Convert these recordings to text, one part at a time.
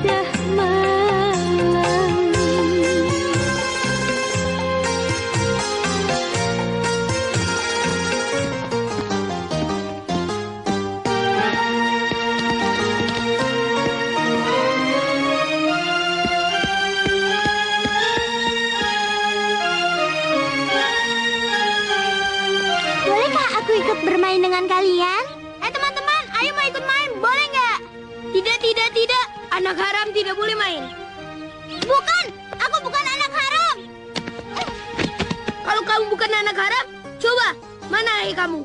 sudah malam. Bolehkah aku ikut bermain dengan kalian? Teman-teman, ayo mau ikut main, boleh nggak? Tidak. Anak haram tidak boleh main. Bukan, aku bukan anak haram. Kalau kamu bukan anak haram, coba, mana ayah kamu?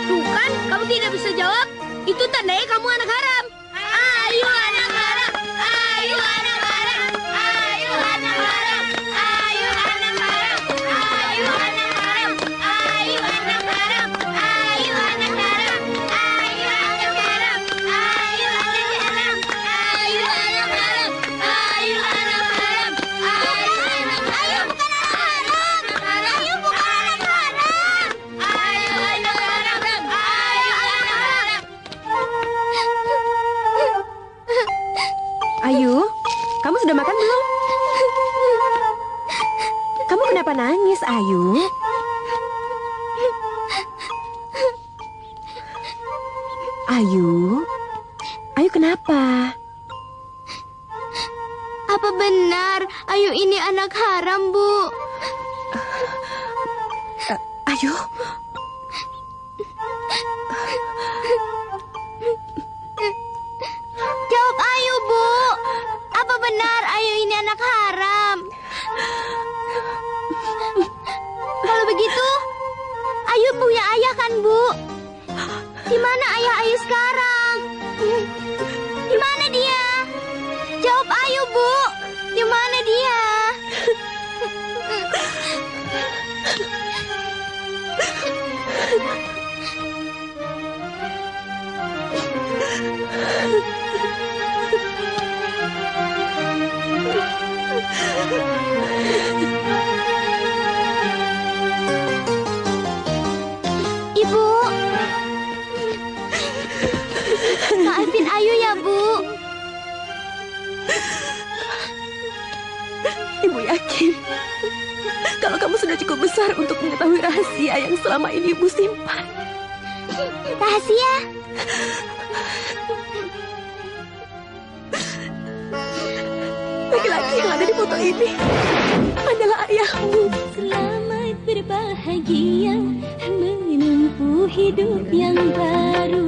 Tuh kan, kamu tidak bisa jawab. Itu tandanya kamu anak haram. Ayo anak haram, ayo anak haram, ayo anak haram, ayo anak haram, ayo anak haram, ayo anak haram, ayo anak haram, ayo anak haram, ayo anak haram, ayo anak haram, ayo anak haram, Ayo bukan anak haram. Ayo bukan anak haram. ayo anak haram, ayo anak haram. Ayu, kamu sudah makan belum? Kamu kenapa nangis, Ayu? Ayu kenapa? Apa benar Ayu ini anak haram, Bu? Ayu? Jawab Ayu, Bu. Apa benar Ayu ini anak haram? Kalau begitu, Ayu punya ayah kan, Bu? Di mana ayah Ayu sekarang? Di mana dia? Jawab Ayu, Bu. Di mana dia? Ibu. Maafin Ayu ya, Bu. Ibu yakin kalau kamu sudah cukup besar untuk mengetahui rahasia yang selama ini Ibu simpan. Rahasia? Laki-laki yang ada di foto ini adalah ayahmu. Selamat berbahagia menempuh hidup yang baru.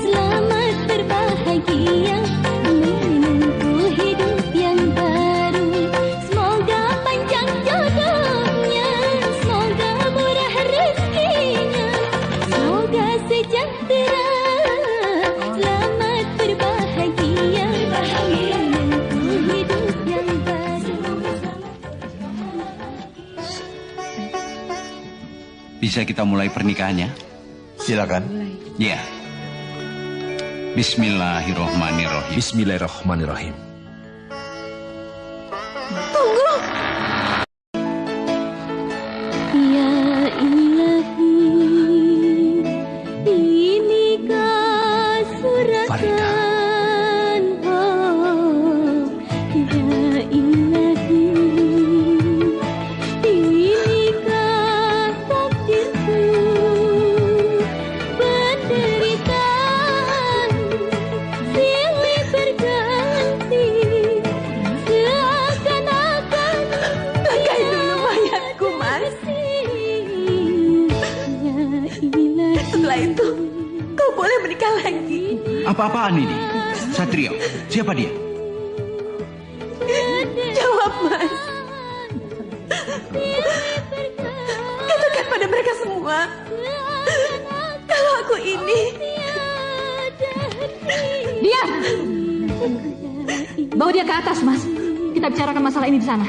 Selamat berbahagia menempuh hidup yang baru. Semoga panjang jodohnya, semoga murah rezekinya, semoga sejahtera. Selamat berbahagia menempuh hidup yang baru. Bisa kita mulai pernikahannya? Silakan. Ya. Bismillahirrohmanirrohim. Bismillahirrahmanirrahim. Ya ilahi, inikah Farida. suratan. Oh, ya ilahi, inikah takdirku. Penderitaan silih berganti, seakan-akan Langkain dulu mayatku, Mas. Setelah itu, kau boleh menikah lagi. Apa-apaan ini? Satrio, siapa dia? Jawab, Mas. Katakan pada mereka semua kalau aku ini. Diam! Bawa dia ke atas, Mas. Kita bicarakan masalah ini di sana.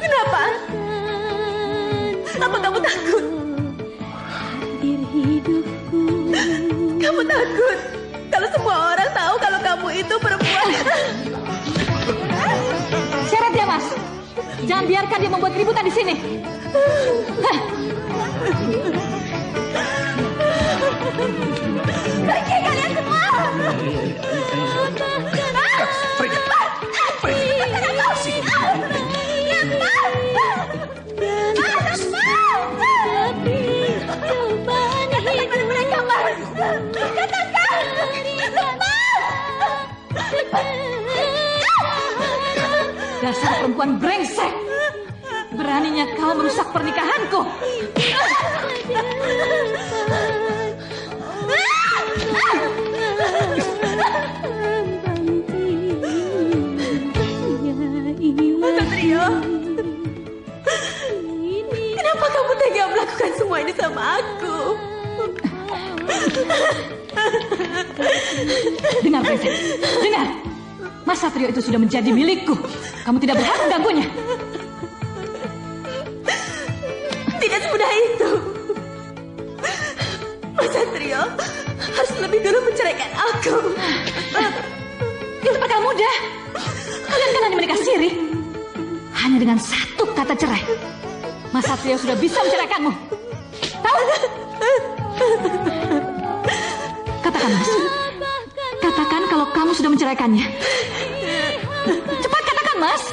Kenapa? Apa kamu takut? Kamu takut kalau semua orang tahu kalau kamu itu perempuan. Syarat dia, Mas. Jangan biarkan dia membuat keributan di sini. Hah. perempuan brengsek. Beraninya kau merusak pernikahanku. Satrio, kenapa kamu tega melakukan semua ini sama aku? Dengar, brengsek. Dengar. Mas Satrio itu sudah menjadi milikku. Kamu tidak berhak mengganggunya. Tidak semudah itu. Mas Satrio harus lebih dulu menceraikan aku. Itu bakal mudah. Kalian kan hanya menikah siri. Hanya dengan satu kata cerai. Mas Satrio sudah bisa menceraikanmu. Tahu? Katakan, Mas. Katakan kalau kamu sudah menceraikannya. Cepat katakan, Mas.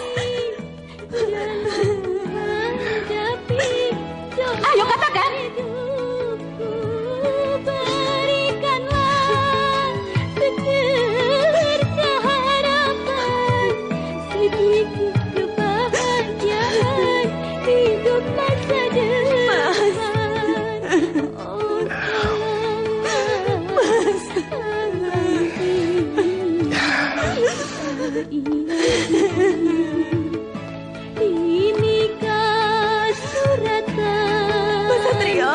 Ayo katakan. Berikanlah secerca harapan, sedikit kebahagiaan hidup masa depan. Oh, Mas. Inikah suratan? Mas Satrio,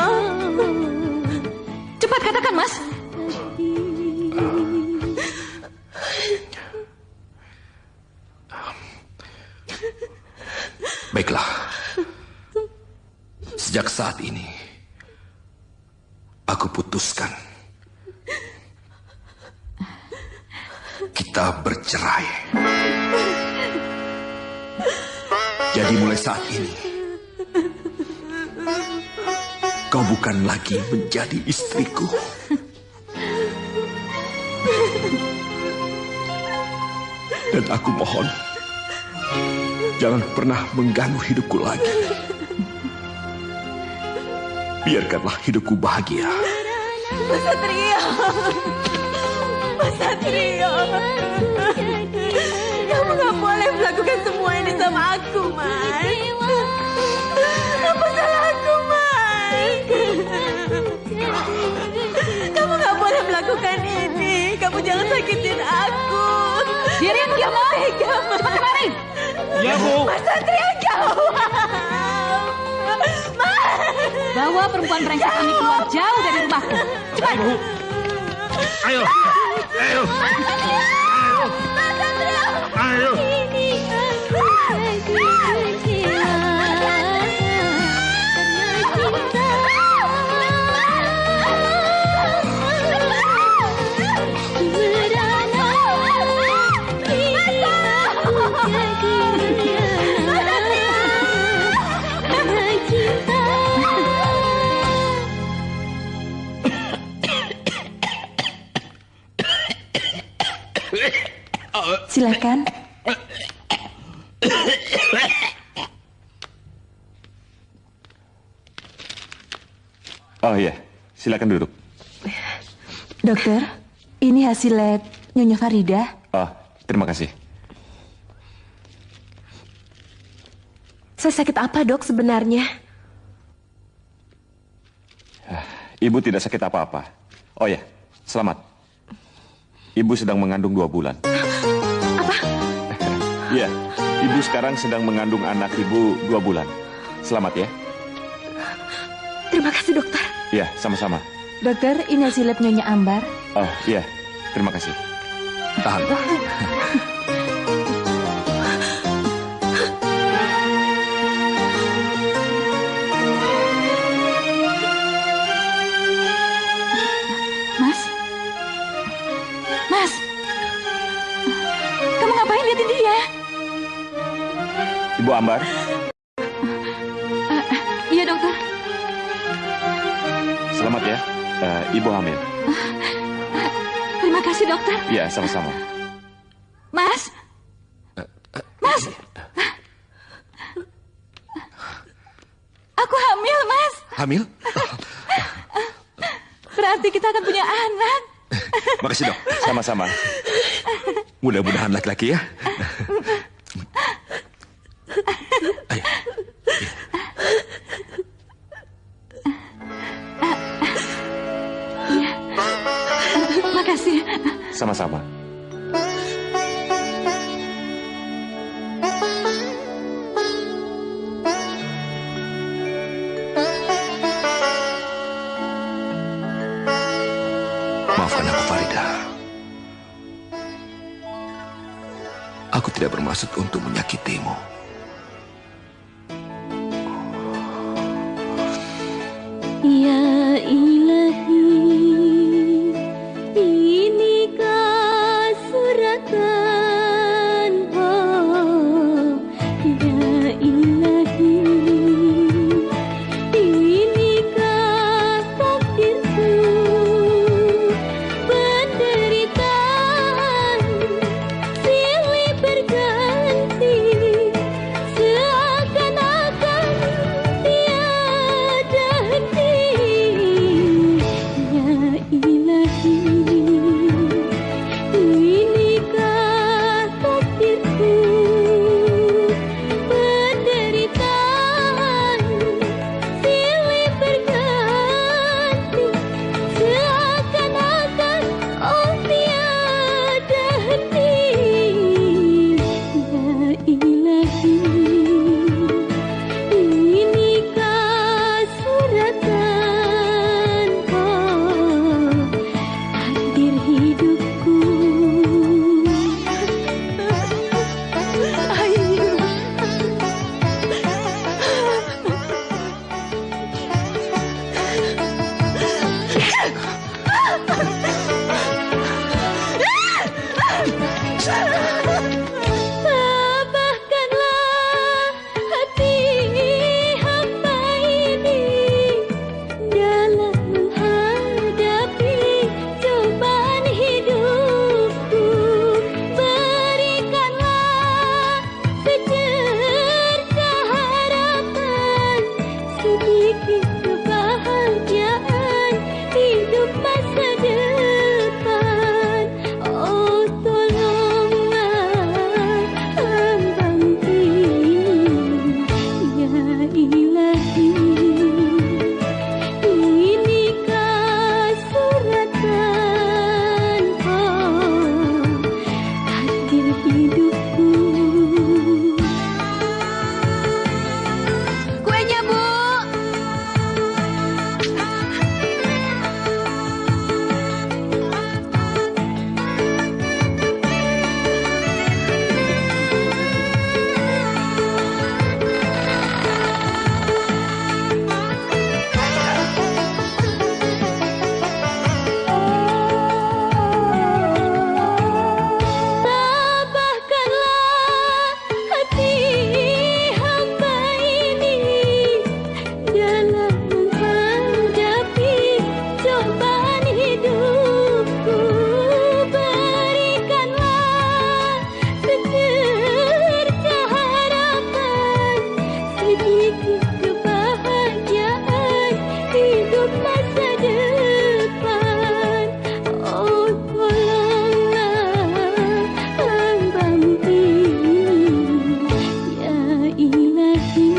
Cepat katakan, Mas. Baiklah. Sejak saat ini, aku putuskan kita bercerai. Jadi mulai saat ini, kau bukan lagi menjadi istriku. Dan aku mohon, jangan pernah mengganggu hidupku lagi. Biarkanlah hidupku bahagia. Mas Satrio, Mas Satrio, kamu gak boleh melakukan semua ini sama aku, Mas. Apa salah aku, Mas? Kamu gak boleh melakukan ini. Kamu jangan sakitin aku. Diam, dia mau. Cepat kemari. Ya, Bu. Mas Satrio, jauh. Bawa perempuan brengsek ini keluar jauh dari rumahku. Cepat. Ayo. Ayo. Ayo. Ini aku jadi kecewa karena cinta. Merana ini aku jadi karena cinta. Silakan. Oh iya, silakan duduk. Dokter, ini hasil lab Nyonya Farida. Oh, terima kasih. Saya sakit apa, Dok, sebenarnya? Ibu tidak sakit apa-apa. Oh ya, selamat. Ibu sedang mengandung 2 bulan. Apa? Iya, ibu sekarang sedang mengandung anak ibu 2 bulan. Selamat ya. Terima kasih, dokter. Iya, sama-sama. Dokter, ini hasil lab Nyonya Ambar. Oh iya, terima kasih. Tahan. Mas? Mas? Kamu ngapain liatin dia? Ibu Ambar, Iya, dokter. selamat ya. Ibu hamil. Terima kasih, dokter. Iya, sama-sama. Mas? Mas? Aku hamil, Mas. Hamil? Berarti kita akan punya anak. Makasih dok, sama-sama. Mudah-mudahan laki-laki ya. kasih. Sama-sama. Maafkan aku, Farida. Aku tidak bermaksud untuk menyakitimu. Ya ilahi, inikah suratan, oh ya ilahi, inikah takdirku, penderitaan silih berganti, seakan-akan tiada henti. Ya ilahi, inikah takdirku, penderitaan silih berganti, seakan-akan oh tiada henti. Ya ilahi, inikah suratan, oh takdir hidupku. Ayu. Tabahkanlah hati hamba ini dalam menghadapi cobaan hidupku. Berikanlah secerca harapan, sedikit kebahagiaan hidup masa depan. Oh tolonglah hamba ini, ya ilahi, inikah suratan, oh takdir hidupku. Kuenya, Bu. Tabahkanlah hati hamba ini dalam menghadapi cobaan hidupku. Berikanlah secerca harapan, sedikit kebahagiaan hidup masa depan. Oh tolonglah hamba ini, ya ilahi,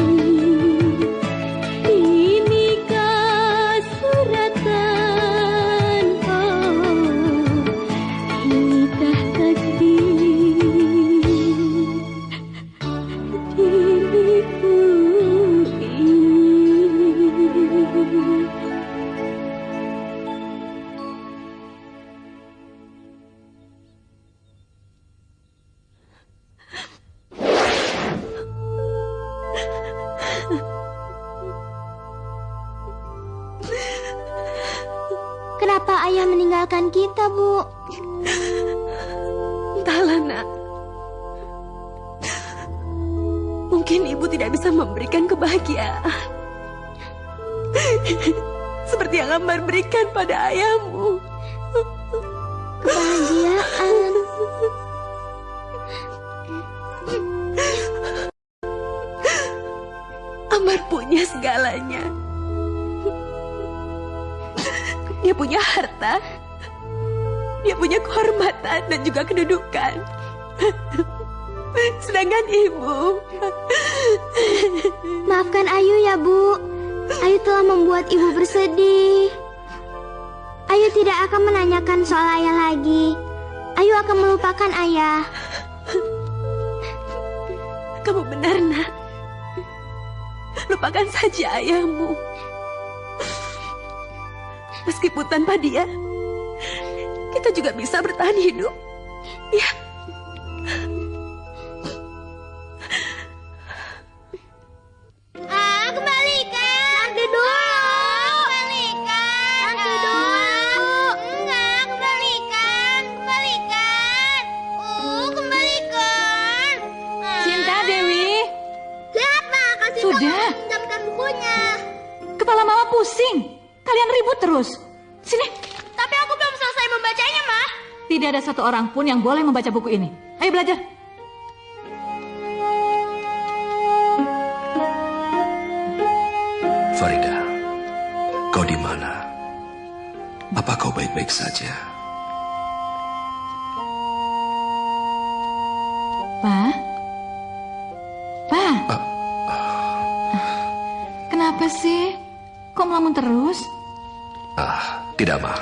inikah suratan, oh inikah takdir diriku ini. Kenapa ayah meninggalkan kita, Bu? Entahlah, Nak. Mungkin ibu tidak bisa memberikan kebahagiaan seperti yang Ambar berikan pada ayahmu. Kebahagiaan. Ambar punya segalanya. Dia punya harta, dia punya kehormatan dan juga kedudukan. Sedangkan ibu, Maafkan Ayu ya, Bu. Ayu telah membuat Ibu bersedih. Ayu Ayu tidak akan menanyakan soal ayah lagi. Ayu akan melupakan ayah. Kamu benar, nak. Lupakan saja ayahmu. Meskipun tanpa dia, kita juga bisa bertahan hidup. Ya. Kembalikan. Nanti dulu. Kembalikan. Nanti dulu. Enggak, kembalikan. Kembalikan. Kembalikan. Cinta, Dewi. Lihat, Mak. Kasih Sudah. pinjamkan bukunya. Kepala Mama pusing. Kalian ribut terus. Sini. Tapi aku belum selesai membacanya, Ma. Tidak ada satu orang pun yang boleh membaca buku ini. Ayo belajar. Farida, kau di mana? Apa kau baik-baik saja? Pak? Pak? Kenapa sih? Kok melamun terus? Tidak, Ma.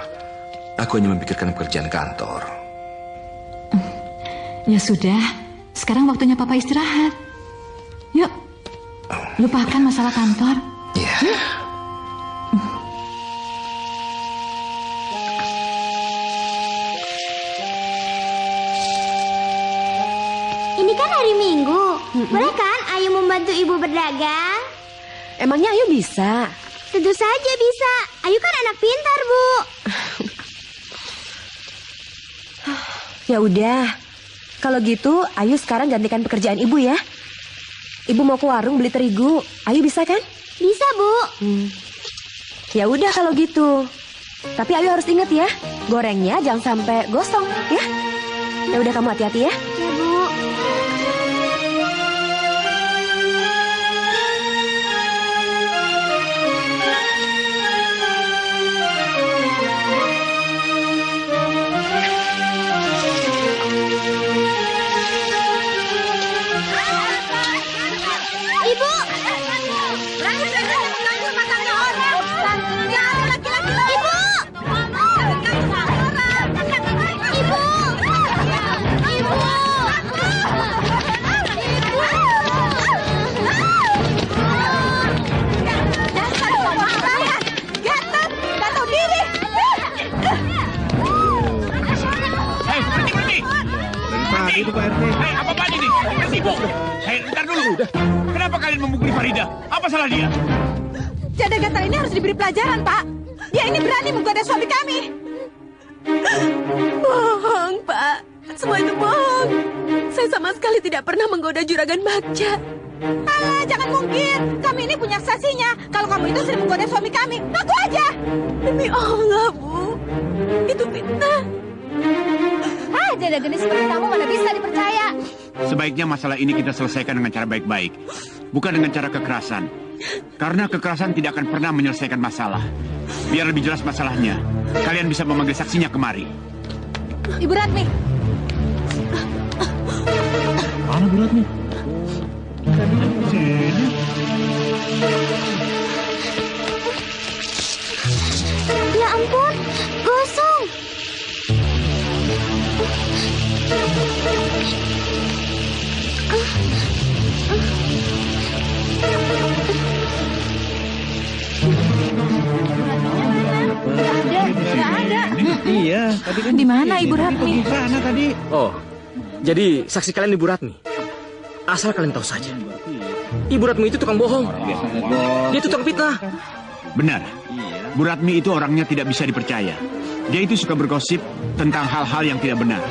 Aku hanya memikirkan pekerjaan kantor. Ya sudah, sekarang waktunya Papa istirahat. Yuk, lupakan masalah kantor. Iya. Ini kan hari Minggu. Boleh kan Ayu membantu ibu berdagang? Emangnya Ayu bisa? Tentu saja bisa. Ayu kan anak pintar, Bu. Ya udah. Kalau gitu, Ayu sekarang gantikan pekerjaan ibu ya. Ibu mau ke warung beli terigu. Ayu bisa kan? Bisa, Bu. Ya udah kalau gitu. Tapi Ayu harus ingat ya, gorengnya jangan sampai gosong ya. Ya udah, kamu hati-hati ya. Ya, Bu. Ibu. Berani-berani mengganggu rumah tangga orang. Jangan laki-laki. Ibu. Ibu. Ibu. Dasar orang kaya, gatot, gak tahu diri. Hei, berhenti! Tadi itu Pak RT. Hei, apa-apaan ini? Berhenti, Bu! Hei, ntar dulu. Kenapa kalian memukuli Farida? Apa salah dia? Janda gatal ini harus diberi pelajaran, Pak. Dia ini berani menggoda suami kami. Bohong, Pak. Semua itu bohong. Saya sama sekali tidak pernah menggoda juragan Bagja. Jangan mungkin. Kami ini punya saksinya. Kalau kamu itu sering menggoda suami kami, ngaku aja. Demi Allah, Bu. Itu fitnah. Janda gendis seperti kamu mana bisa dipercaya. Sebaiknya masalah ini kita selesaikan dengan cara baik-baik. Bukan dengan cara kekerasan. Karena kekerasan tidak akan pernah menyelesaikan masalah. Biar lebih jelas masalahnya, kalian bisa memanggil saksinya kemari. Ibu Ratmi. Mana Bu Ratmi? Ya ampun, gosong. Nggak ada. Iya, tadi kan Di mana Ibu Ratmi? di sana tadi. Oh, jadi saksi kalian Ibu Ratmi. Asal kalian tahu saja, Ibu Ratmi itu tukang bohong. Dia tukang fitnah. Benar. Bu Ratmi itu orangnya tidak bisa dipercaya. Dia itu suka bergosip tentang hal-hal yang tidak benar.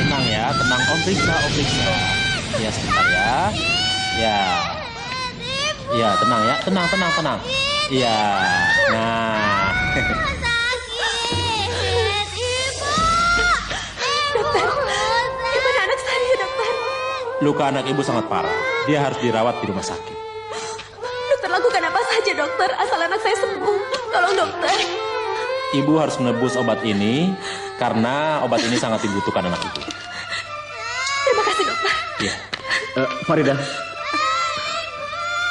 Tenang ya, tenang. Om periksa. Ya, sebentar ya. Ya. Ya, tenang ya. Tenang. Iya. Nah. Dokter, gimana anak saya, dokter? Luka anak ibu sangat parah. Dia harus dirawat di rumah sakit. Dokter, lakukan apa saja, dokter, asal anak saya sembuh. Tolong, dokter. Ibu harus menebus obat ini karena obat ini sangat dibutuhkan anak ibu. Terima kasih, dokter. Iya. Farida.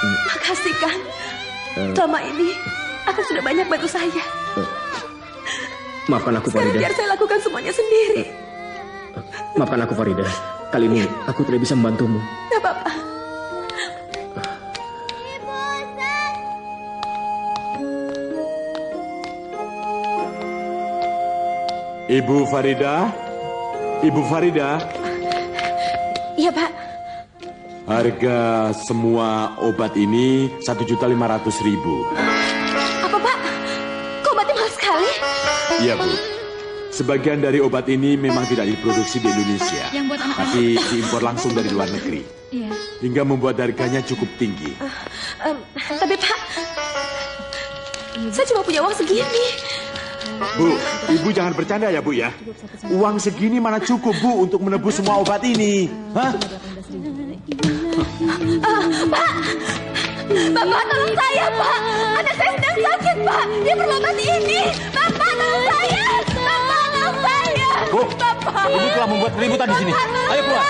Makasih, Kang. Selama ini, Akang sudah banyak bantu saya. Maafkan aku, Sekarang Farida. biar saya lakukan semuanya sendiri. Maafkan aku, Farida. Kali ini aku tidak bisa membantumu. Gak apa-apa. Ibu Farida? Ibu Farida? Iya, Pak. Harga semua obat ini 1.500.000. Apa, Pak? Kok obatnya mahal sekali? Iya, Bu. Sebagian dari obat ini memang tidak diproduksi di Indonesia, Yang buat anak-anak. tapi diimpor langsung dari luar negeri. Iya. Hingga membuat harganya cukup tinggi. Tapi, Pak, saya cuma punya uang segini. Bu, Ibu jangan bercanda ya, Bu ya. Uang segini mana cukup, Bu, untuk menebus semua obat ini. Hah? Pak! Bapak, tolong saya, Pak! Anak saya sedang sakit, Pak! Dia perlu obat ini! Bapak, tolong saya! Bapak, tolong saya! Bu, Bapak! Ibu telah membuat keributan di sini. Ayo keluar.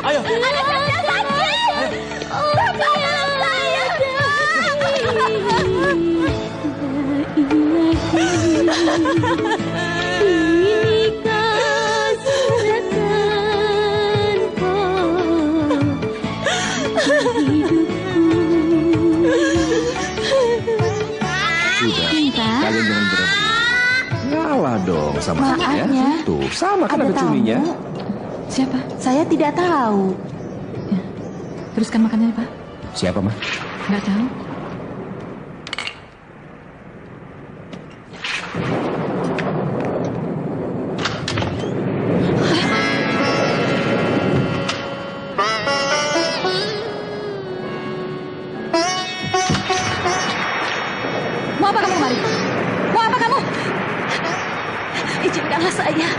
Ayo. Anak saya sedang sakit! Bapak, tolong saya! Inikah serahkan Sudah, kalian jangan berebut. Ngalah dong sama Maaf ya. Tuh, sama kan ada cuminya. Siapa? Saya tidak tahu. Teruskan makannya, Pak. Siapa, Mah? Nggak tahu. Mau apa kamu kemari? Mau apa kamu? Izinkanlah saya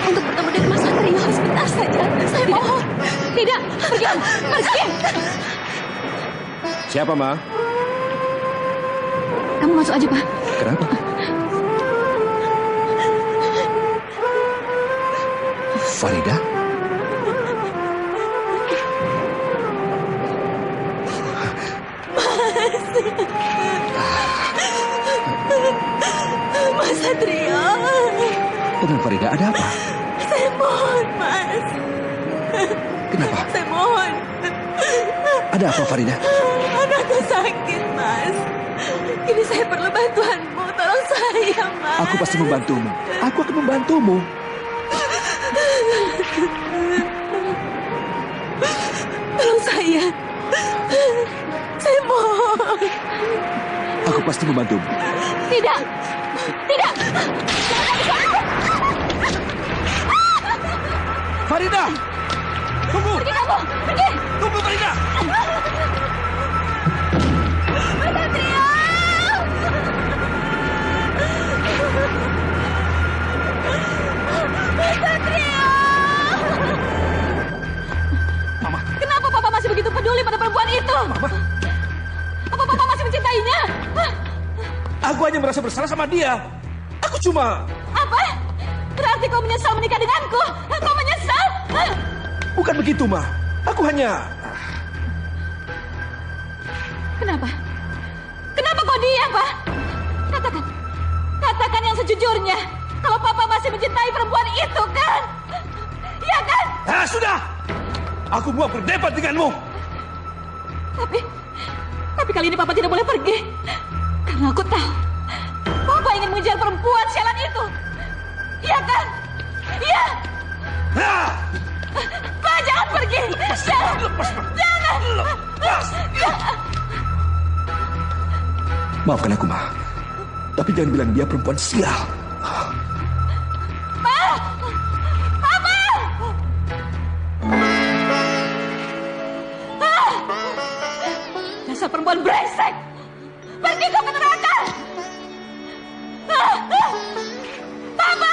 untuk bertemu dengan Mas Satrio sebentar saja. Saya mohon. Tidak, pergi. Pergi. Siapa, Ma? Kamu masuk aja, Pak. Kenapa? Farida? Mas Satrio. Dengan Farida ada apa? Saya mohon, Mas. Kenapa? Saya mohon. Ada apa, Farida? Anakku sakit, Mas. Ini saya perlu bantuanmu. Tolong saya, Mas. Aku pasti membantumu. Aku akan membantumu. Tolong saya. Saya mohon. Aku pasti membantumu. Tidak. Tidak. Farida! Tunggu! Pergi kamu. Pergi. Tunggu, Farida! Mas Satrio. Mas Satrio. Mama. Kenapa Papa masih begitu peduli pada perempuan itu? Mama. Apa Papa masih mencintainya? Hah? Aku hanya merasa bersalah sama dia. Aku cuma... Apa? Berarti kau menyesal menikah denganku? Kau menyesal? Hah? Bukan begitu, Ma. Aku hanya... Kenapa? Kenapa kau diam, Pak? Katakan. Katakan yang sejujurnya. Kalau Papa masih mencintai perempuan itu, kan? Iya, kan? Ah, sudah! Aku mau berdebat denganmu. Tapi kali ini Papa tidak boleh pergi. Karena aku tahu. Papa ingin mengejar perempuan sialan itu. Iya, kan? Iya. Ah! Pak, jangan pergi. Jangan. Jangan. Jangan. Maafkan aku, Ma. Tapi jangan bilang dia perempuan sial. Pak! Papa! dasar perempuan brengsek. Pergi kau ke neraka. Papa!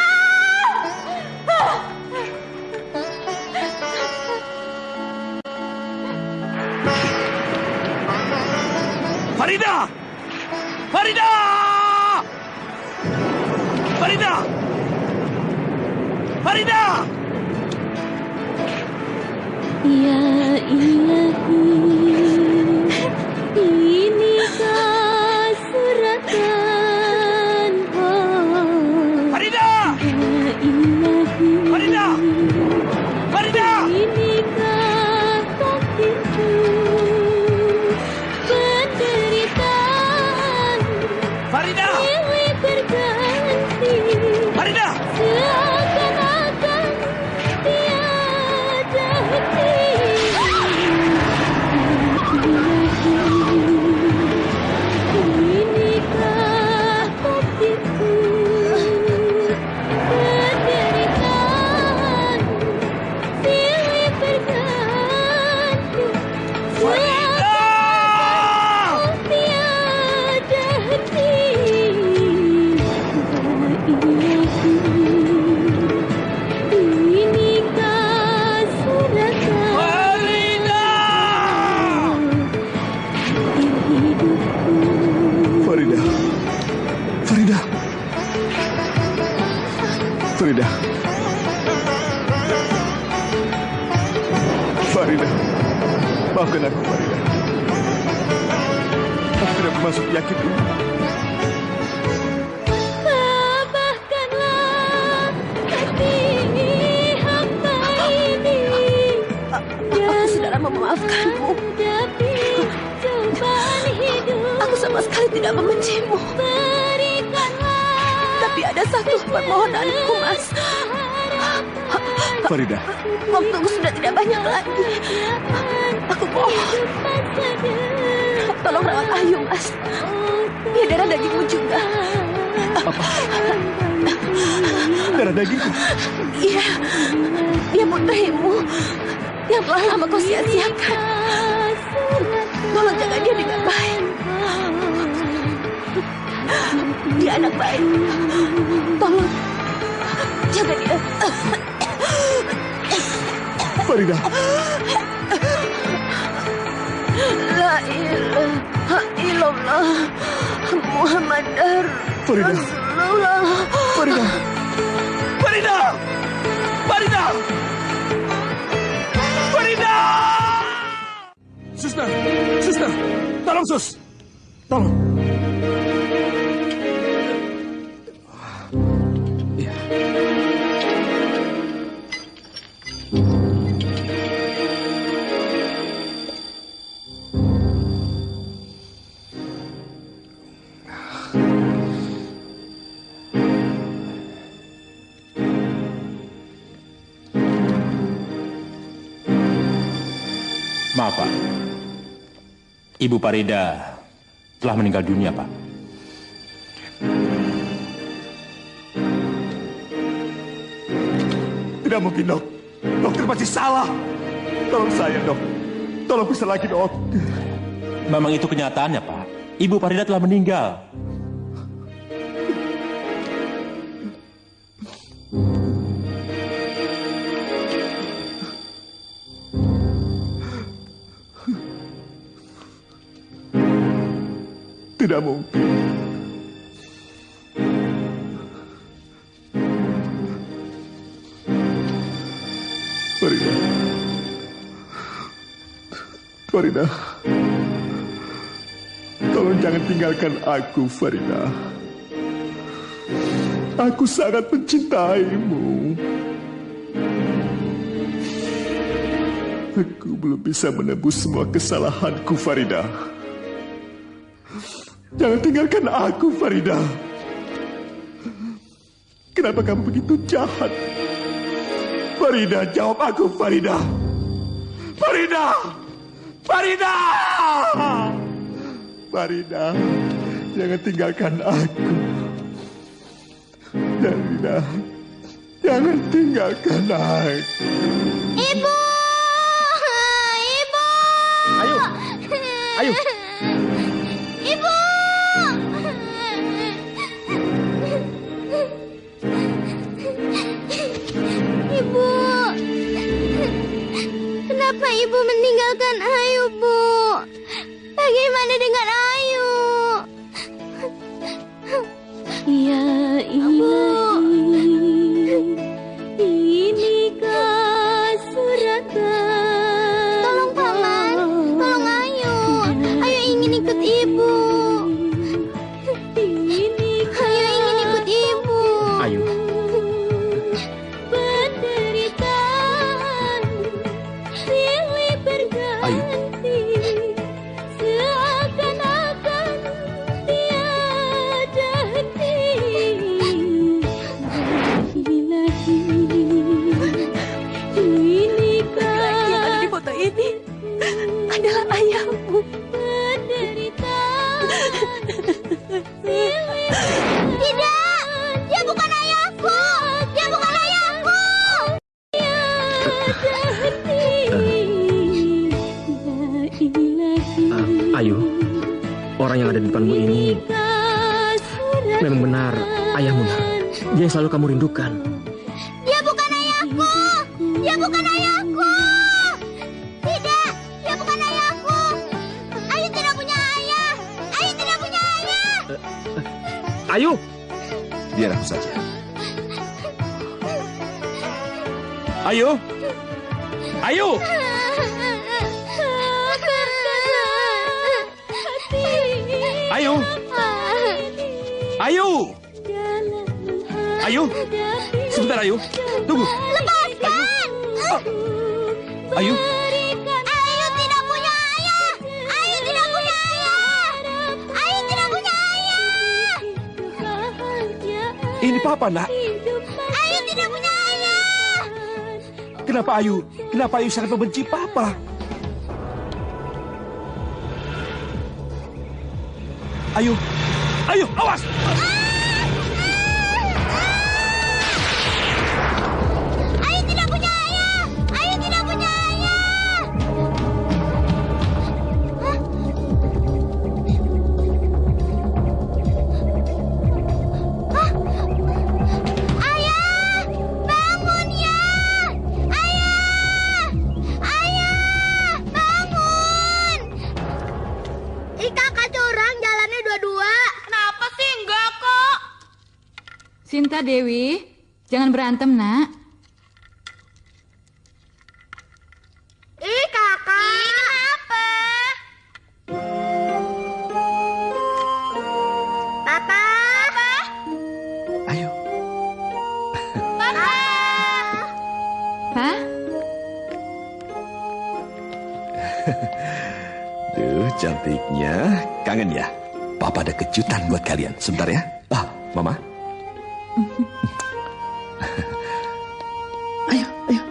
Farida! Farida! Farida! Farida! Ya ilahi, inikah suratan. Farida! Ya ilahi, Farida! Farida! inikah takdirku, penderitaan Farida! silih berganti. Farida! Seakan-akan tiada henti. Inikah takdirku, penderitaan silih berganti. Seakan-akan tiada henti. Inikah suratan hidupku. Farida! Farida! Farida! Farida! Maafkan aku, Farida. Aku tidak bermaksud menyakiti. Tabahkanlah hati hamba ini. Aku sudah lama memaafkanmu. Hadapi cobaan hidup. Aku sama sekali tidak membencimu. Berikanlah Tapi ada satu permohonanku, Mas. Farida, Waktuku sudah tidak banyak lagi. Aku mohon, tolong rawat Ayu, Mas. Dia darah dagingmu juga. apa? Darah dagingku? Iya, dia putrimu yang telah lama kau sia-siakan. Tolong jaga dia dengan baik. Dia anak baik. Tolong jaga dia. Farida. La ilaha illallah Muhammadar Farida. Rasulullah. Farida. Farida. Farida. Farida. Suster, suster, tolong sus, tolong. Iya. Maaf, Pak. Ibu Farida telah meninggal dunia, Pak. Tidak mungkin, dok. Dokter pasti salah. Tolong saya, dok. Tolong bisa lagi, dok. Memang itu kenyataannya, Pak. Ibu Farida telah meninggal. Tidak mungkin. Farida. Farida. Tolong jangan tinggalkan aku, Farida. Aku sangat mencintaimu. Aku belum bisa menebus semua kesalahanku, Farida. Jangan tinggalkan aku, Farida. Kenapa kamu begitu jahat? Farida, jawab aku, Farida. Farida! Farida! Farida, jangan tinggalkan aku. Farida, jangan tinggalkan aku. Ibu! Ibu! Ayu! Ayu! Kenapa ibu meninggalkan Ayu, Bu? Bagaimana dengan Ayu? Ya ilahi, inikah suratan? Tolong Paman, tolong Ayu. Ayu ingin ikut ibu. Ayu ingin ikut ibu. Ayu, Penderitaan silih berganti, seakan-akan tiada henti. Ilahi, inikah Laki yang ada di foto ini adalah ayahmu. penderitaan silih Tidak, dia bukan ayahku. Dia bukan ayahku. Ayu, orang yang ada di depanmu ini memang benar ayahmu, nak. Dia yang selalu kamu rindukan. Dia bukan ayahku. Dia bukan ayahku. Tidak, dia bukan ayahku. Ayu tidak punya ayah. Ayu tidak punya ayah. Ayu! Biar aku saja. Ayo! Ayo! Ayo! Ayo! Ayo! Sebentar, Ayu. Tunggu. Lepaskan. Ayu! Ayu tidak punya ayah. Ayu tidak punya ayah. Ayu tidak punya ayah. Ini Papa, nak. Ayu tidak punya ayah. Kenapa Ayu? Kenapa Ayu sangat membenci Papa? Ayu! Ayu, awas! Ayu tidak punya ayah. Ayu tidak punya ayah. Hah? Ayah, bangun ya. Ayah, ayah, bangun. Ih, kakak curang jalannya dua-dua. Kenapa sih? Enggak kok. Sinta Dewi, jangan berantem, nak. Ih, kakak. Kenapa? Papa. Ayo. Papa. Hah? Duh, cantiknya. Kangen ya? Papa ada kejutan buat kalian. Sebentar ya. Ah, Mama. Ayo, ayo.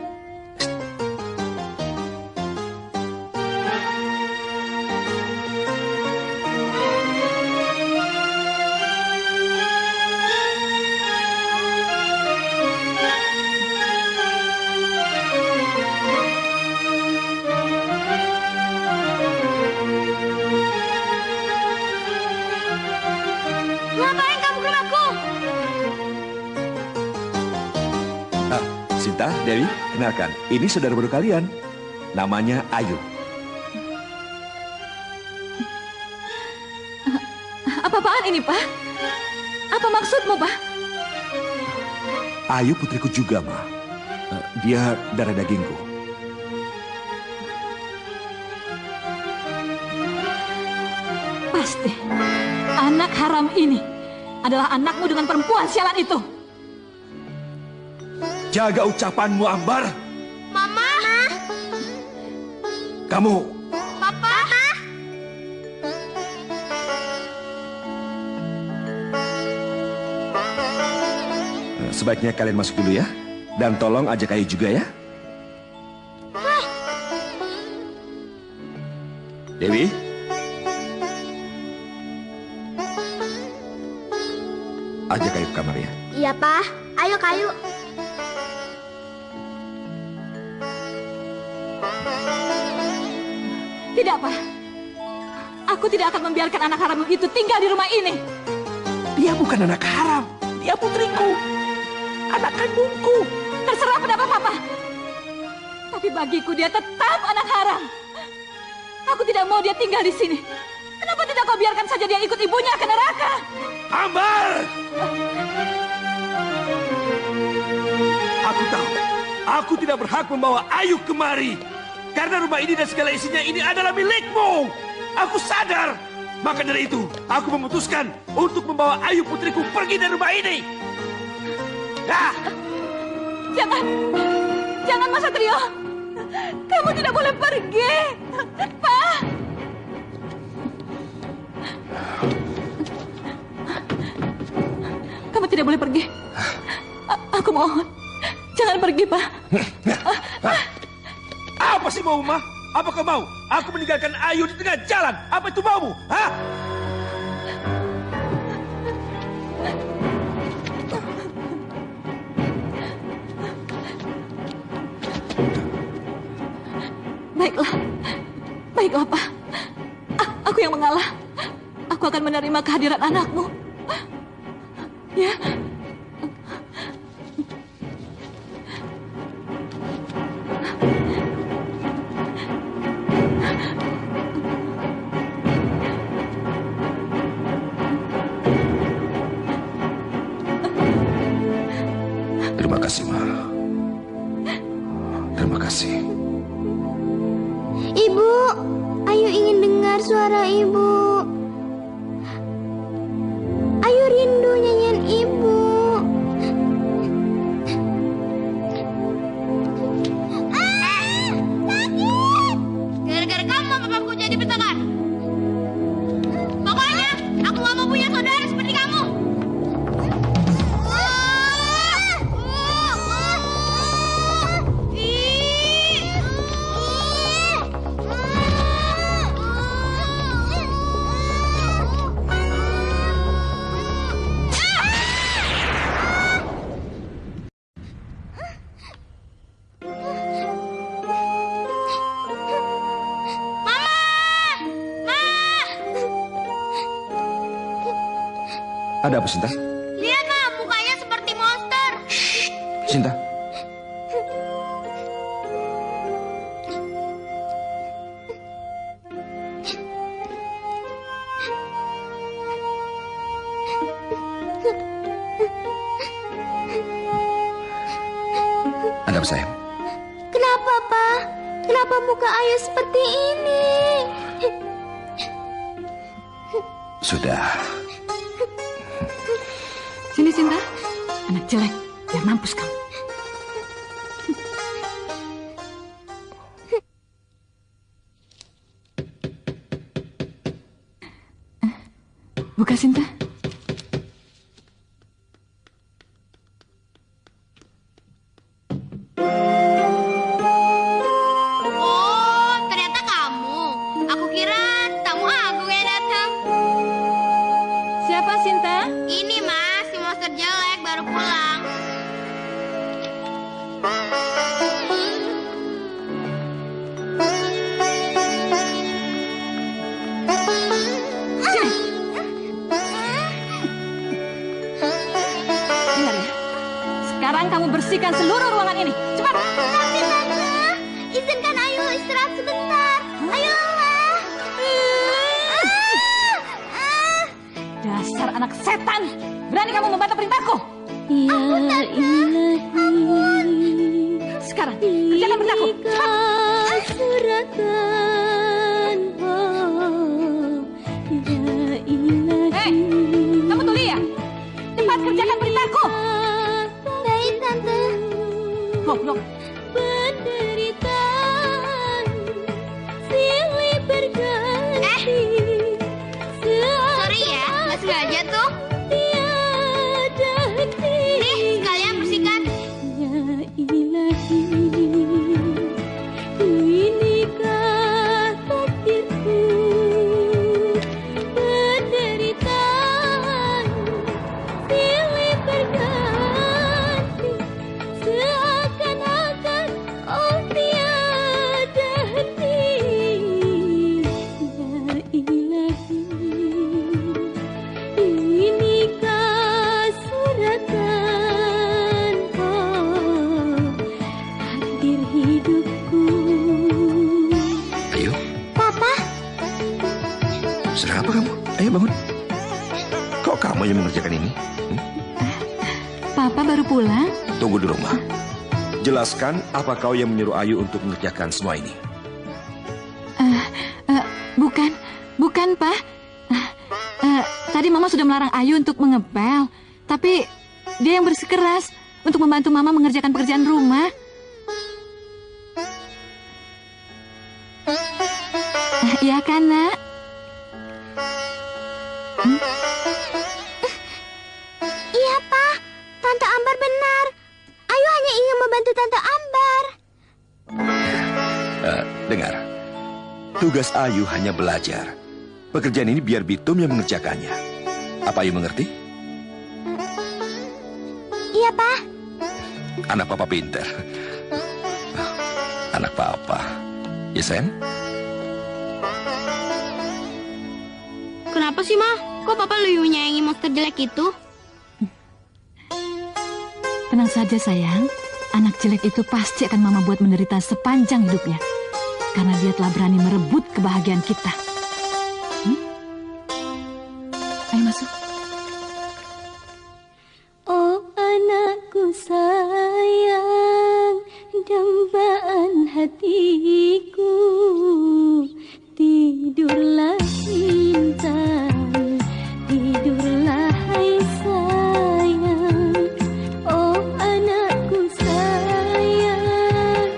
Ngapain kamu ke rumahku? Ah, Sinta, Dewi, kenalkan. Ini saudara baru kalian. Namanya Ayu. Apa-apaan ini, Pak? Apa maksudmu, Pak? Ayu putriku juga, Ma. Dia darah dagingku. Pasti anak haram ini adalah anakmu dengan perempuan sialan itu. Jaga ucapanmu, Ambar. Mama. Kamu Papa. sebaiknya kalian masuk dulu ya. Dan tolong ajak Ayu juga ya. Dewi. Ajak Ayu ke kamar ya. Iya, Pak. Ayo, Kayu. Tidak, Pak. Aku tidak akan membiarkan anak harammu itu tinggal di rumah ini. Dia bukan anak haram. Dia putriku. Anak kandungku. Terserah pendapat Papa. Tapi bagiku dia tetap anak haram. Aku tidak mau dia tinggal di sini. Kenapa tidak kau biarkan saja dia ikut ibunya ke neraka? Ambar! Aku tahu, aku tidak berhak membawa Ayu kemari. Karena rumah ini dan segala isinya ini adalah milikmu. Aku sadar. Maka dari itu, aku memutuskan untuk membawa Ayu putriku pergi dari rumah ini. Ah! Jangan. Jangan, Mas Satrio. Kamu tidak boleh pergi. Pak. Kamu tidak boleh pergi. Aku mohon. Jangan pergi, Pak. Apa sih mau, Ma? Apa kau mau? Aku meninggalkan Ayu di tengah jalan. Apa itu maumu? Hah? Baiklah. Baiklah, Pak. Aku yang mengalah. Aku akan menerima kehadiran anakmu. Ya. Terima kasih, Ma. Terima kasih. Ibu, Ayu ingin dengar suara ibu. Ayu rindu nyanyian ibu. Sakit! Gara-gara kamu papaku jadi bertengkar. Pokoknya aku gak mau punya saudara seperti kamu. Ada apa, Sinta? Lihat, Ma, mukanya seperti monster. Sinta. Ada apa, sayang? Kenapa, Pak? Kenapa muka Ayu seperti ini? Sudah. Sini, Sinta. Anak jelek. Biar mampus kamu. Buka, Sinta. Oh, ternyata kamu. Aku kira tamu agung yang datang. Siapa, Sinta? Ini, Mas, si monster jelek baru pulang. Sini. Dengar ya. Sekarang kamu bersihkan seluruh ruangan ini. Cepat. Tapi, Tante, izinkan Ayu istirahat sebentar. Ayolah. Dasar anak setan. Berani kamu membantah perintahku? Ya ilahi, Sekarang, kerjakan perintahku. Cepat. suratan, oh, ya ilahi. Kamu tuli ya? Cepat kerjakan perintahku. Baik, Tante. Goblok. Penderitaan silih berganti. Sorry ya, nggak sengaja tuh. Tiada henti. Nih, Sedang apa kamu? Ayo bangun. Kok kamu yang mengerjakan ini? Papa baru pulang. Tunggu dulu, Ma. Jelaskan apa kau yang menyuruh Ayu untuk mengerjakan semua ini? Bukan, Pak. Tadi Mama sudah melarang Ayu untuk mengepel. Tapi dia yang bersikeras untuk membantu Mama mengerjakan pekerjaan rumah. Iya kan, Nak? Iya, Pak. Tante Ambar benar. Ayu hanya ingin membantu Tante Ambar. Dengar. Tugas Ayu hanya belajar. Pekerjaan ini biar Bitum yang mengerjakannya. Apa Ayu mengerti? Iya, Pak. Anak Papa pintar. Anak Papa. Ya, Sen? Kenapa sih, Ma? Kok Papa lebih menyayangi monster jelek itu? Tenang saja, sayang. Anak jelek itu pasti akan Mama buat menderita sepanjang hidupnya. Karena dia telah berani merebut kebahagiaan kita. Ayo masuk. Oh anakku sayang, dambaan hatiku, tidurlah intan, tidurlah hai sayang. Oh anakku sayang,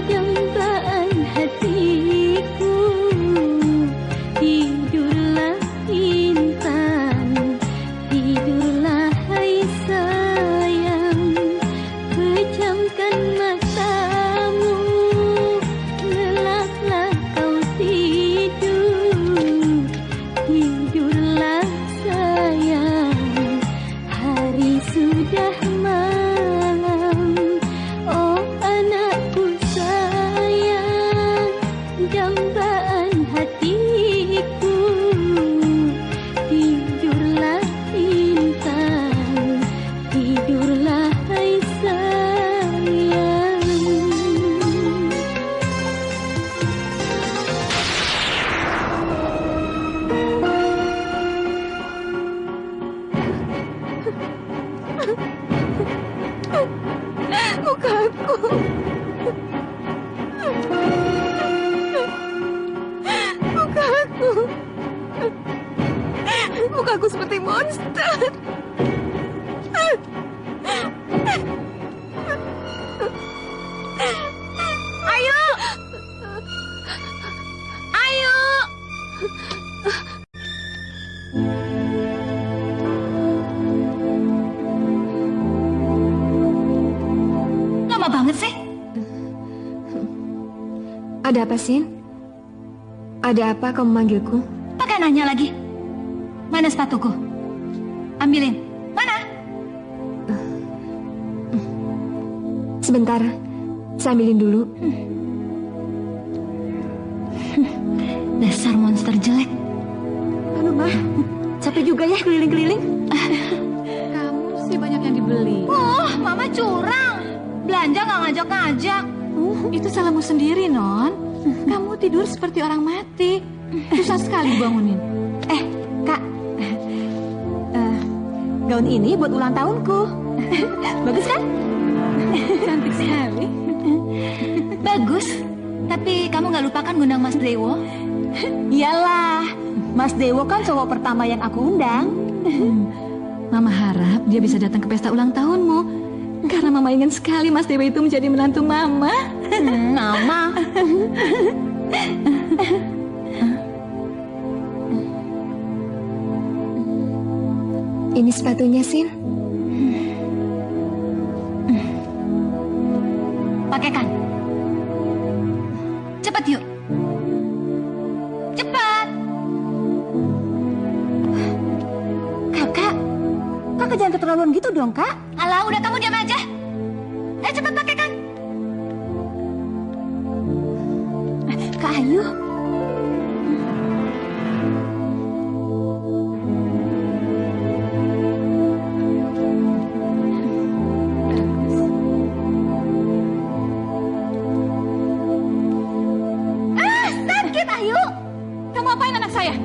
dambaan hatiku, tidurlah intan, tidurlah hai sayang. Pejamkan matamu, lelaplah kau tidur, tidurlah sayang. Hari sudah malam. Oh anakku sayang, dambaan hatiku, tidurlah intan, tidurlah hai sayang. Mukaku. Mukaku. Mukaku seperti monster. Ayu! Ayu! Lama banget sih. Ada apa, Sin? Ada apa kau memanggilku? Pakai nanya lagi. Mana sepatuku? Ambilin. Mana? Sebentar, saya ambilin dulu. Dasar monster jelek. Aduh, Ma. Capek juga ya keliling-keliling. Kamu sih banyak yang dibeli. Oh, Mama curang. Belanja nggak ngajak-ngajak. Itu salahmu sendiri, Non. Kamu tidur seperti orang mati. Susah sekali bangunin. Kak. Gaun ini buat ulang tahunku. Bagus kan? Cantik sekali. Bagus. Tapi kamu nggak lupakan ngundang Mas Dewo? Iyalah. Mas Dewo kan cowok pertama yang aku undang. Mama harap dia bisa datang ke pesta ulang tahunmu. Karena Mama ingin sekali Mas Dewo itu menjadi menantu Mama. Mama. Ini sepatunya, Sin. Pakaikan. Cepat yuk. Cepat. Kakak jangan keterlaluan gitu dong, Kak. Alah, udah kamu diam aja. Cepat pakaikan. Kak Ayu. Sakit, Ayu. Kamu apain anak saya?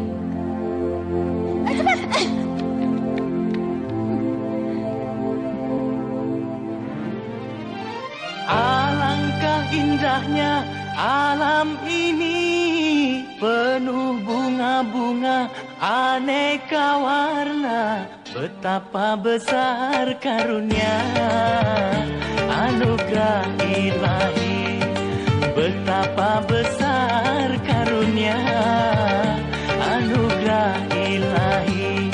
ini penuh bunga-bunga aneka warna, betapa besar karunia anugerah ilahi, betapa besar karunia anugerah ilahi.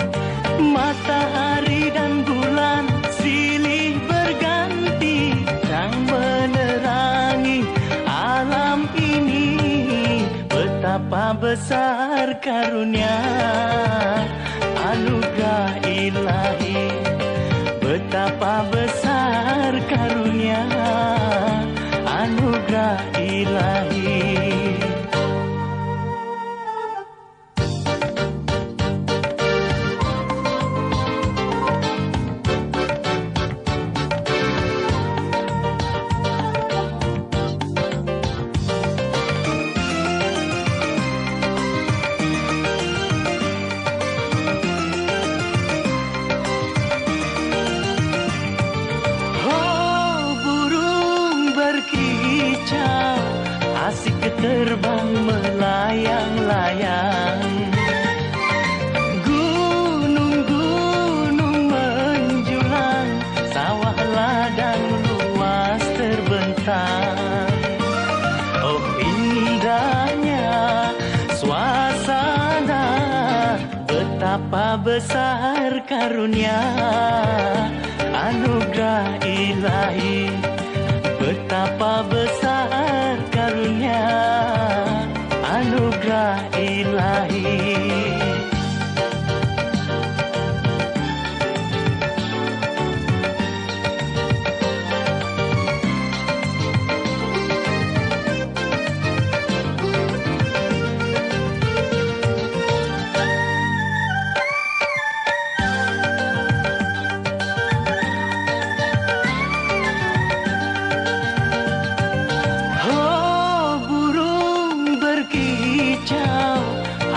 Matahari dan bulan silih berganti, yang menerangi alam ini, betapa besar karunia anugerah ilahi, betapa besar karunia anugerah ilahi. Asik terbang melayang-layang, gunung-gunung menjulang, sawah ladang luas terbentang. Oh indahnya suasana, betapa besar karunia anugerah ilahi, betapa besar karunia anugerah ilahi.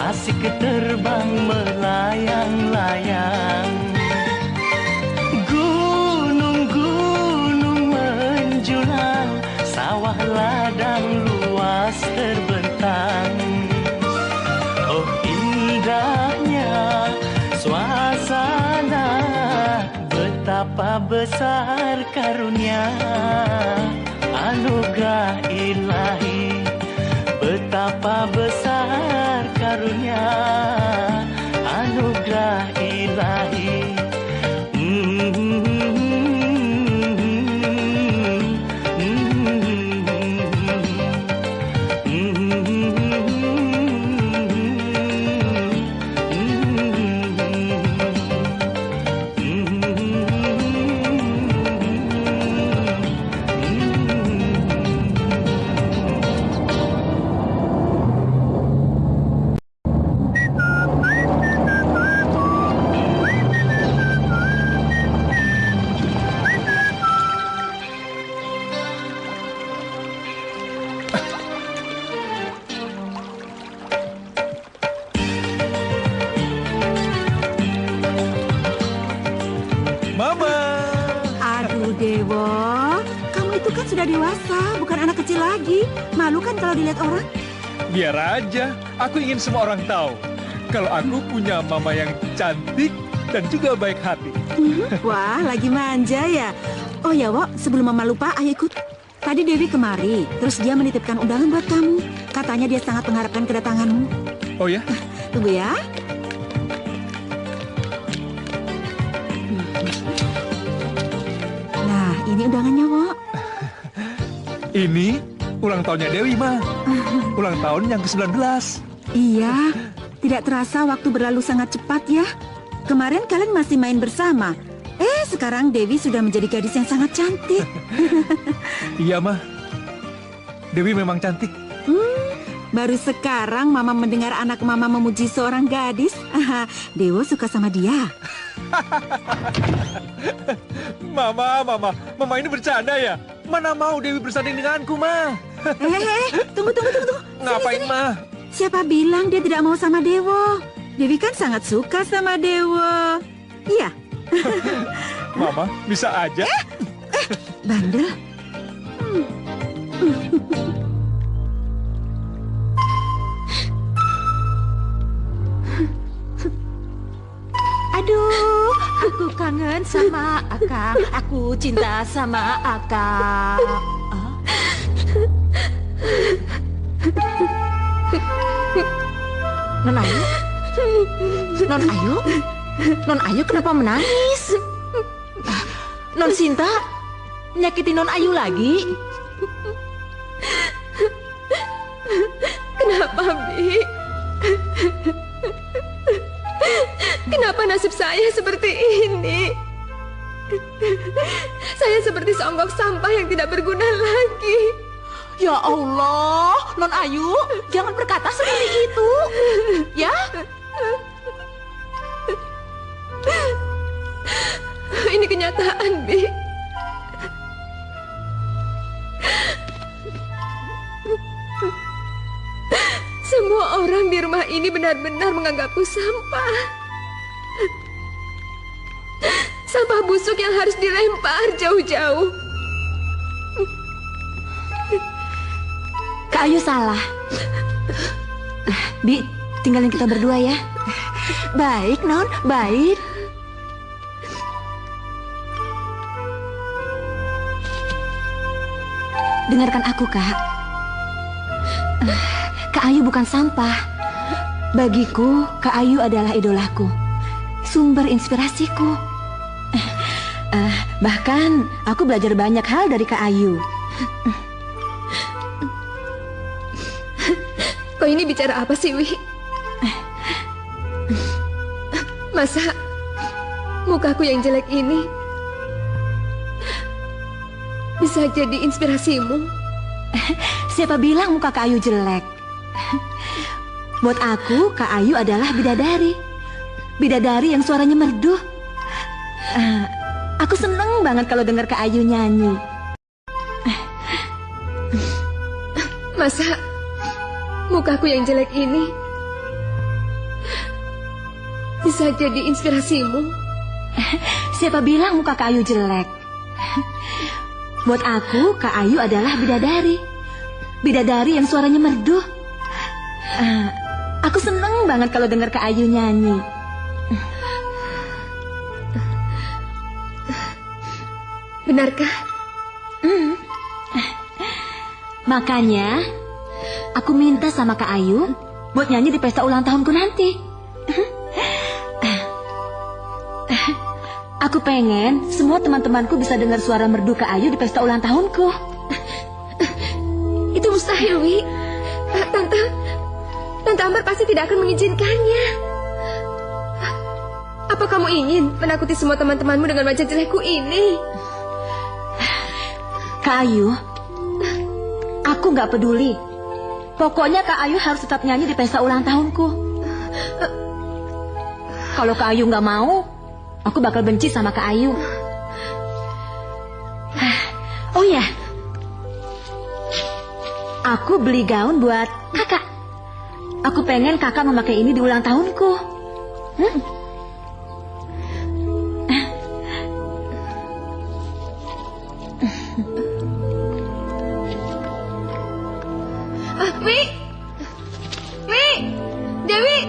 Asik terbang melayang-layang, gunung-gunung menjulang, sawah ladang luas terbentang. Oh indahnya suasana, betapa besar karunia anugerah ilahi, betapa besar karunia anugerah ilahi. Dewo, kamu itu kan sudah dewasa, bukan anak kecil lagi. Malu kan kalau dilihat orang? Biar aja, aku ingin semua orang tahu kalau aku punya mama yang cantik dan juga baik hati. Wah, lagi manja ya. Oh ya, Wo, sebelum mama lupa, ayo ikut. Tadi Dewi kemari, terus dia menitipkan undangan buat kamu. Katanya dia sangat mengharapkan kedatanganmu. Oh ya? Tunggu ya. Ini undangannya, Wo. Ini ulang tahunnya Dewi, Ma. Ulang tahun yang ke-19. Iya, tidak terasa waktu berlalu sangat cepat ya. Kemarin kalian masih main bersama. Sekarang Dewi sudah menjadi gadis yang sangat cantik. Iya, Ma. Dewi memang cantik. Baru sekarang Mama mendengar anak Mama memuji seorang gadis. Dewo suka sama dia. Mama ini bercanda ya? Mana mau Dewi bersanding denganku, Ma? Tunggu. Ngapain, sini. Ma? Siapa bilang dia tidak mau sama Dewo? Dewi kan sangat suka sama Dewo. Iya. Mama, bisa aja. Bandel. kangen sama Akang. Aku cinta sama Akang. Non Ayu? Non Ayu? Non Ayu kenapa menangis? Non Sinta nyakitin Non Ayu lagi? Kenapa, Bi? Kenapa nasib saya seperti ini? Saya seperti seonggok sampah yang tidak berguna lagi. Ya Allah, Non Ayu, jangan berkata seperti itu. Ya? Ini kenyataan, Bi. Semua orang di rumah ini benar-benar menganggapku sampah. Sampah busuk yang harus dilempar jauh-jauh. Kak Ayu salah. Bi, tinggalin kita berdua ya. Baik, Non, baik. Dengarkan aku, Kak. Kak Ayu bukan sampah. Bagiku, Kak Ayu adalah idolaku, sumber inspirasiku. Bahkan, aku belajar banyak hal dari Kak Ayu. Kau ini bicara apa sih, Wi? Masa mukaku yang jelek ini bisa jadi inspirasimu? Siapa bilang muka Kak Ayu jelek? Buat aku, Kak Ayu adalah bidadari. Bidadari yang suaranya merdu. Aku seneng banget kalau dengar Kak Ayu nyanyi. Masa mukaku yang jelek ini bisa jadi inspirasimu? Siapa bilang muka Kak Ayu jelek? Buat aku, Kak Ayu adalah bidadari. Bidadari yang suaranya merdu. Aku seneng banget kalau dengar Kak Ayu nyanyi. Benarkah? Makanya, aku minta sama Kak Ayu buat nyanyi di pesta ulang tahunku nanti. Aku pengen semua teman-temanku bisa dengar suara merdu Kak Ayu di pesta ulang tahunku. Itu mustahil, Wi. Tante Ambar pasti tidak akan mengizinkannya. Apa kamu ingin menakuti semua teman-temanmu dengan wajah jelekku ini? Kak Ayu, aku gak peduli. Pokoknya Kak Ayu harus tetap nyanyi di pesta ulang tahunku. Kalau Kak Ayu gak mau, aku bakal benci sama Kak Ayu. Oh ya, aku beli gaun buat kakak. Aku pengen kakak memakai ini di ulang tahunku. Wi, Dewi.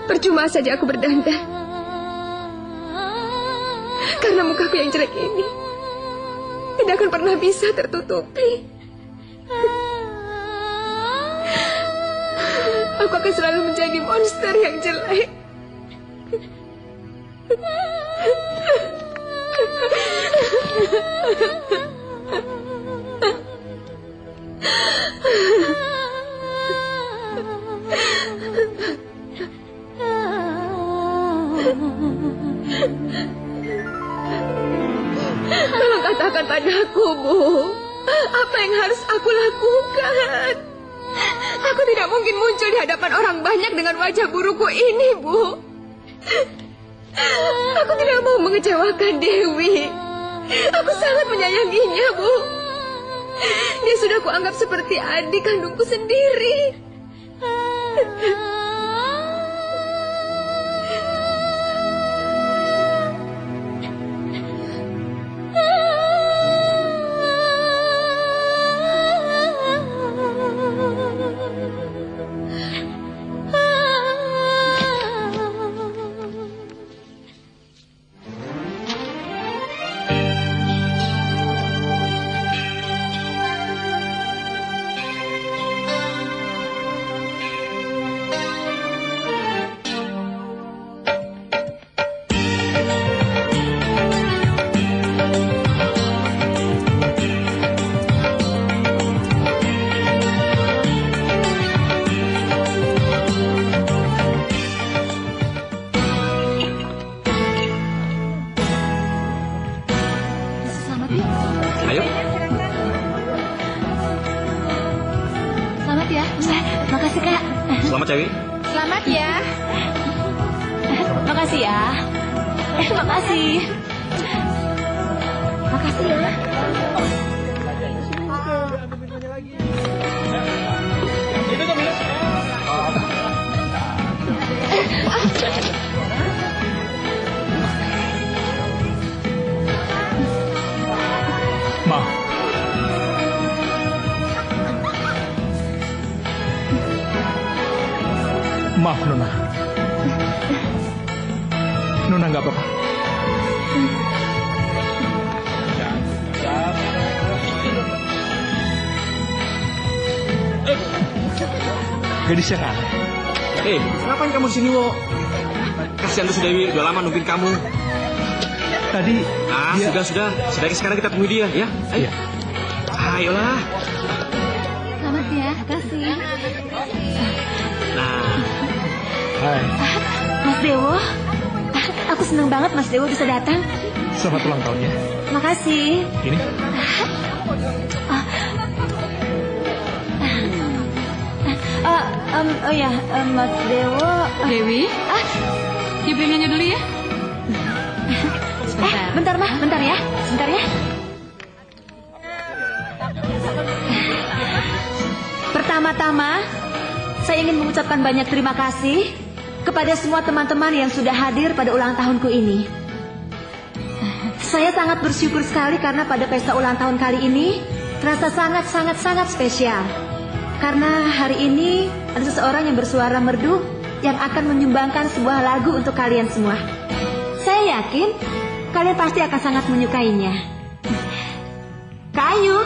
Percuma saja aku berdandan. Karena mukaku yang jelek ini tidak akan pernah bisa tertutupi. Aku akan selalu menjadi monster yang jelek. Tolong katakan padaku, Bu, apa yang harus aku lakukan? Aku tidak mungkin muncul di hadapan orang banyak dengan wajah burukku ini, Bu. Aku tidak mau mengecewakan Dewi. Aku sangat menyayanginya, Bu. Dia sudah kuanggap seperti adik kandungku sendiri. Ayo. Selamat ya. Makasih, Kak. Selamat, Cewi. Selamat ya. Makasih ya. Makasih. Makasih ya. Maaf. Maaf, Nona. Nona nggak apa-apa. Gadis yang aneh. Ngapain kamu sini, Wo? Kasihan tuh si Dewi, udah lama nungguin kamu. Tadi dia... Sudah. Sekarang kita temui dia, ya? Ayo. Iya. Ayolah. Selamat ya. Makasih. Nah. Hai. Mas Dewo. Aku senang banget Mas Dewo bisa datang. Selamat ulang tahun ya. Makasih. Ini. Oh ya, Mas Dewo. Dewi? Ibunya dulu ya. Bentar, Mah. Bentar ya. Pertama-tama, saya ingin mengucapkan banyak terima kasih kepada semua teman-teman yang sudah hadir pada ulang tahunku ini. Saya sangat bersyukur sekali karena pada pesta ulang tahun kali ini terasa sangat spesial. Karena hari ini ada seseorang yang bersuara merdu yang akan menyumbangkan sebuah lagu untuk kalian semua. Saya yakin kalian pasti akan sangat menyukainya. Kak Ayu.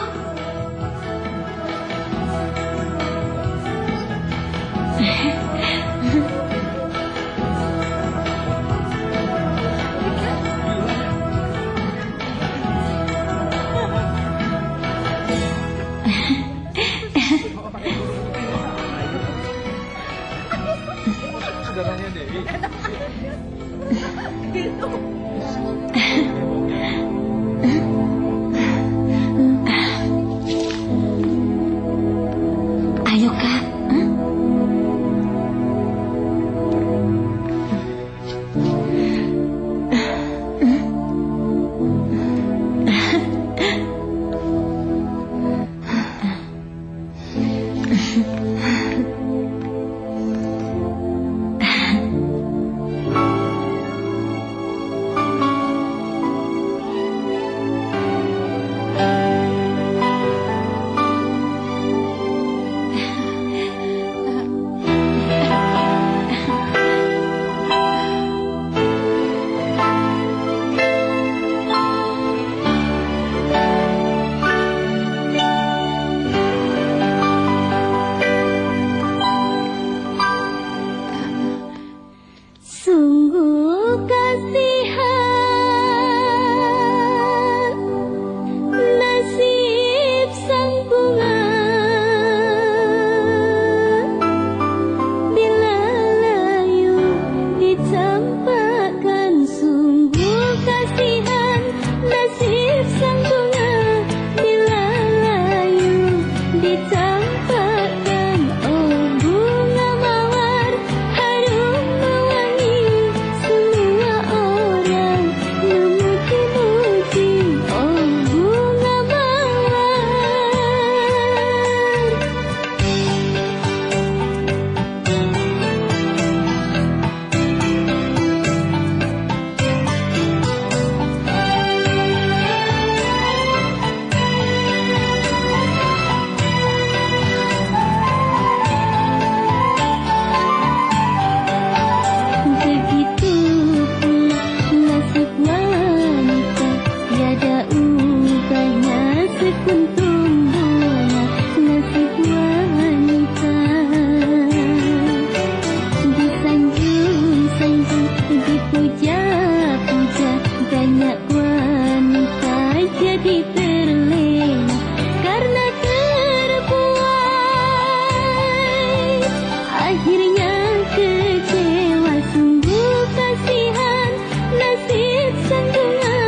wanita jadi terlena karena terbuai. Akhirnya kecewa, sungguh kasihan nasib sang bunga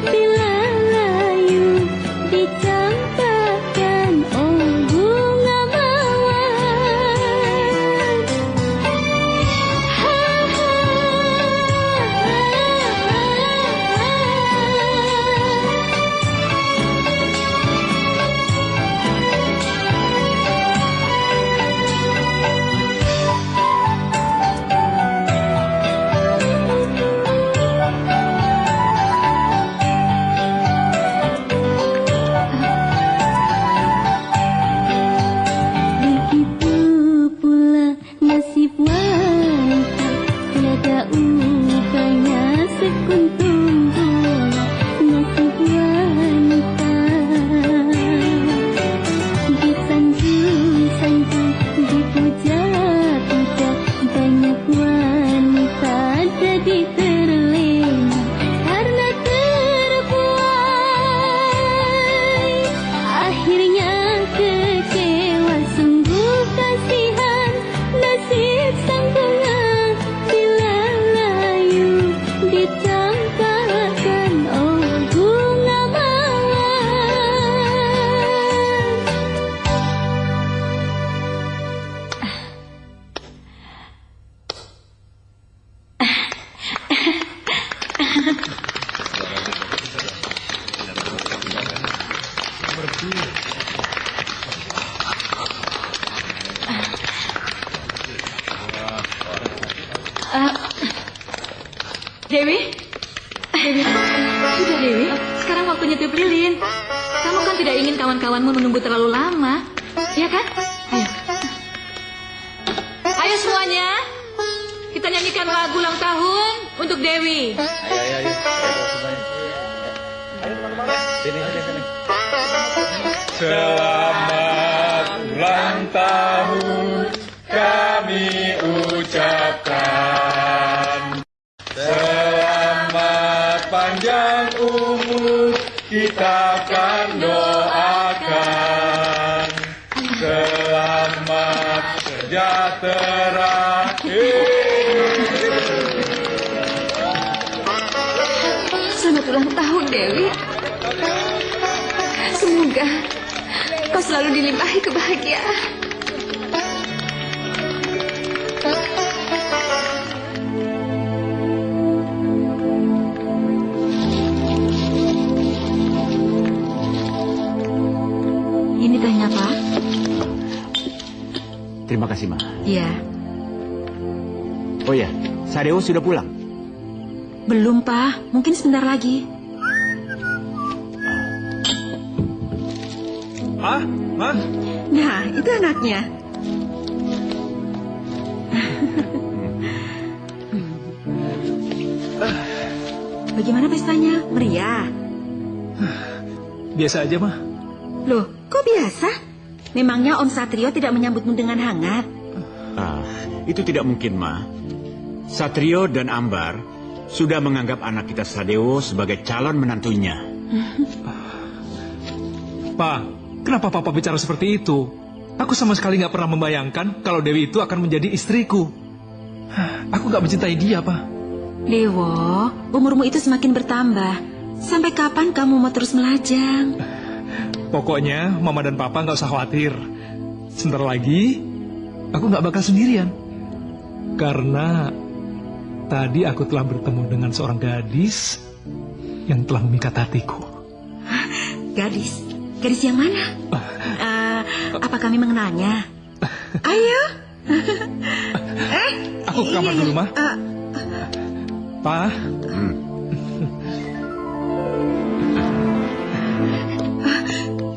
bila layu dicampakkan, oh bunga mawar. Begitu pula nasib wanita, tiada upaya sekuntum bola. Nasib wanita disanjung-sanjung, dipuja-puja, banyak wanita jadi terlena karena terbuai. Akhirnya kecewa, sungguh kasihan nasib sang bunga bila layu dicampakkan, oh bunga mawar. Dewi? Dewi, sudah Dewi. Sekarang waktunya tiup lilin. Kamu kan tidak ingin kawan-kawanmu menunggu terlalu lama, ya kan? Ayo. Ayo semuanya. Kita nyanyikan lagu ulang tahun untuk Dewi. Selamat ulang tahun kami ucapkan. Selamat panjang umur kita akan doakan. Selamat sejahtera. Selamat ulang tahun, Dewi. Semoga kau selalu dilimpahi kebahagiaan. Ini tehnya, Pak. Terima kasih, Ma. Iya. Oh ya, Sadeo sudah pulang? Belum, Pak. Mungkin sebentar lagi. Ah, Ma? Nah, itu anaknya. Bagaimana pestanya? Meriah? Biasa aja, Ma. Loh, kok biasa? Memangnya Om Satrio tidak menyambutmu dengan hangat? Itu tidak mungkin, Ma. Satrio dan Ambar sudah menganggap anak kita Sadeo sebagai calon menantunya. Pak, kenapa Papa bicara seperti itu? Aku sama sekali nggak pernah membayangkan kalau Dewi itu akan menjadi istriku. Aku nggak mencintai dia, Pak. Dewo, umurmu itu semakin bertambah. Sampai kapan kamu mau terus melajang? Pokoknya Mama dan Papa nggak usah khawatir. Sebentar lagi, aku nggak bakal sendirian. Karena tadi aku telah bertemu dengan seorang gadis yang telah memikat hatiku. Gadis? Gadis yang mana? Apa kami mengenalnya? Ayo. Aku ke kamar dulu, Ma. Pa.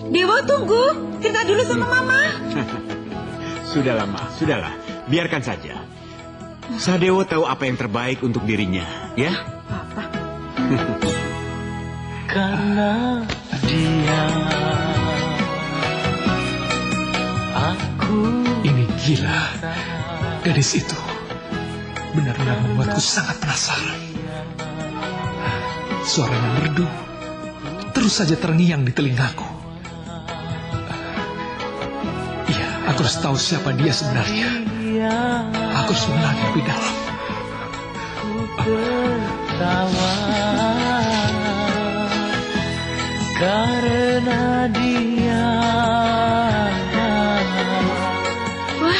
Dewa, tunggu. Cerita dulu sama Mama. Sudahlah, Ma. Sudahlah. Biarkan saja. Sadeo tahu apa yang terbaik untuk dirinya, ya? Papa. Karena dia aku Ini gila. Gadis itu benar-benar membuatku sangat penasaran. Suaranya merdu, terus saja terngiang di telingaku. Iya, aku harus tahu siapa dia sebenarnya. Aku harus mengenalnya lebih dalam. Tertawa karena dia.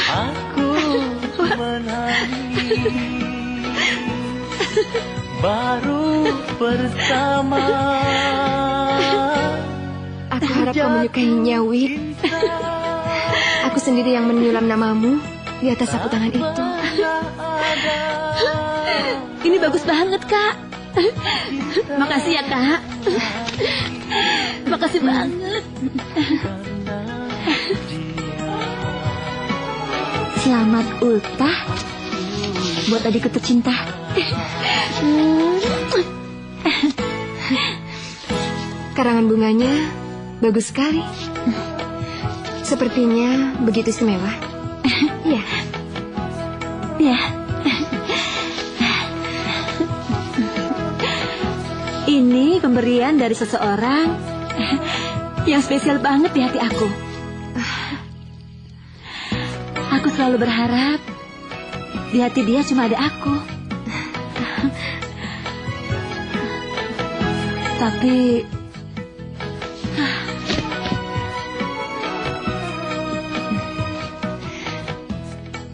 Aku menangis baru pertama. Aku harap kau menyukainya, Wi. Aku sendiri yang menyulam namamu di atas sapu tangan itu. Ini bagus banget, Kak. Makasih ya, Kak. Makasih banget. Selamat ultah buat adikku tercinta. Karangan bunganya bagus sekali. Sepertinya begitu istimewa. Iya. Ya. Ini pemberian dari seseorang yang spesial banget di hati aku. Aku selalu berharap di hati dia cuma ada aku.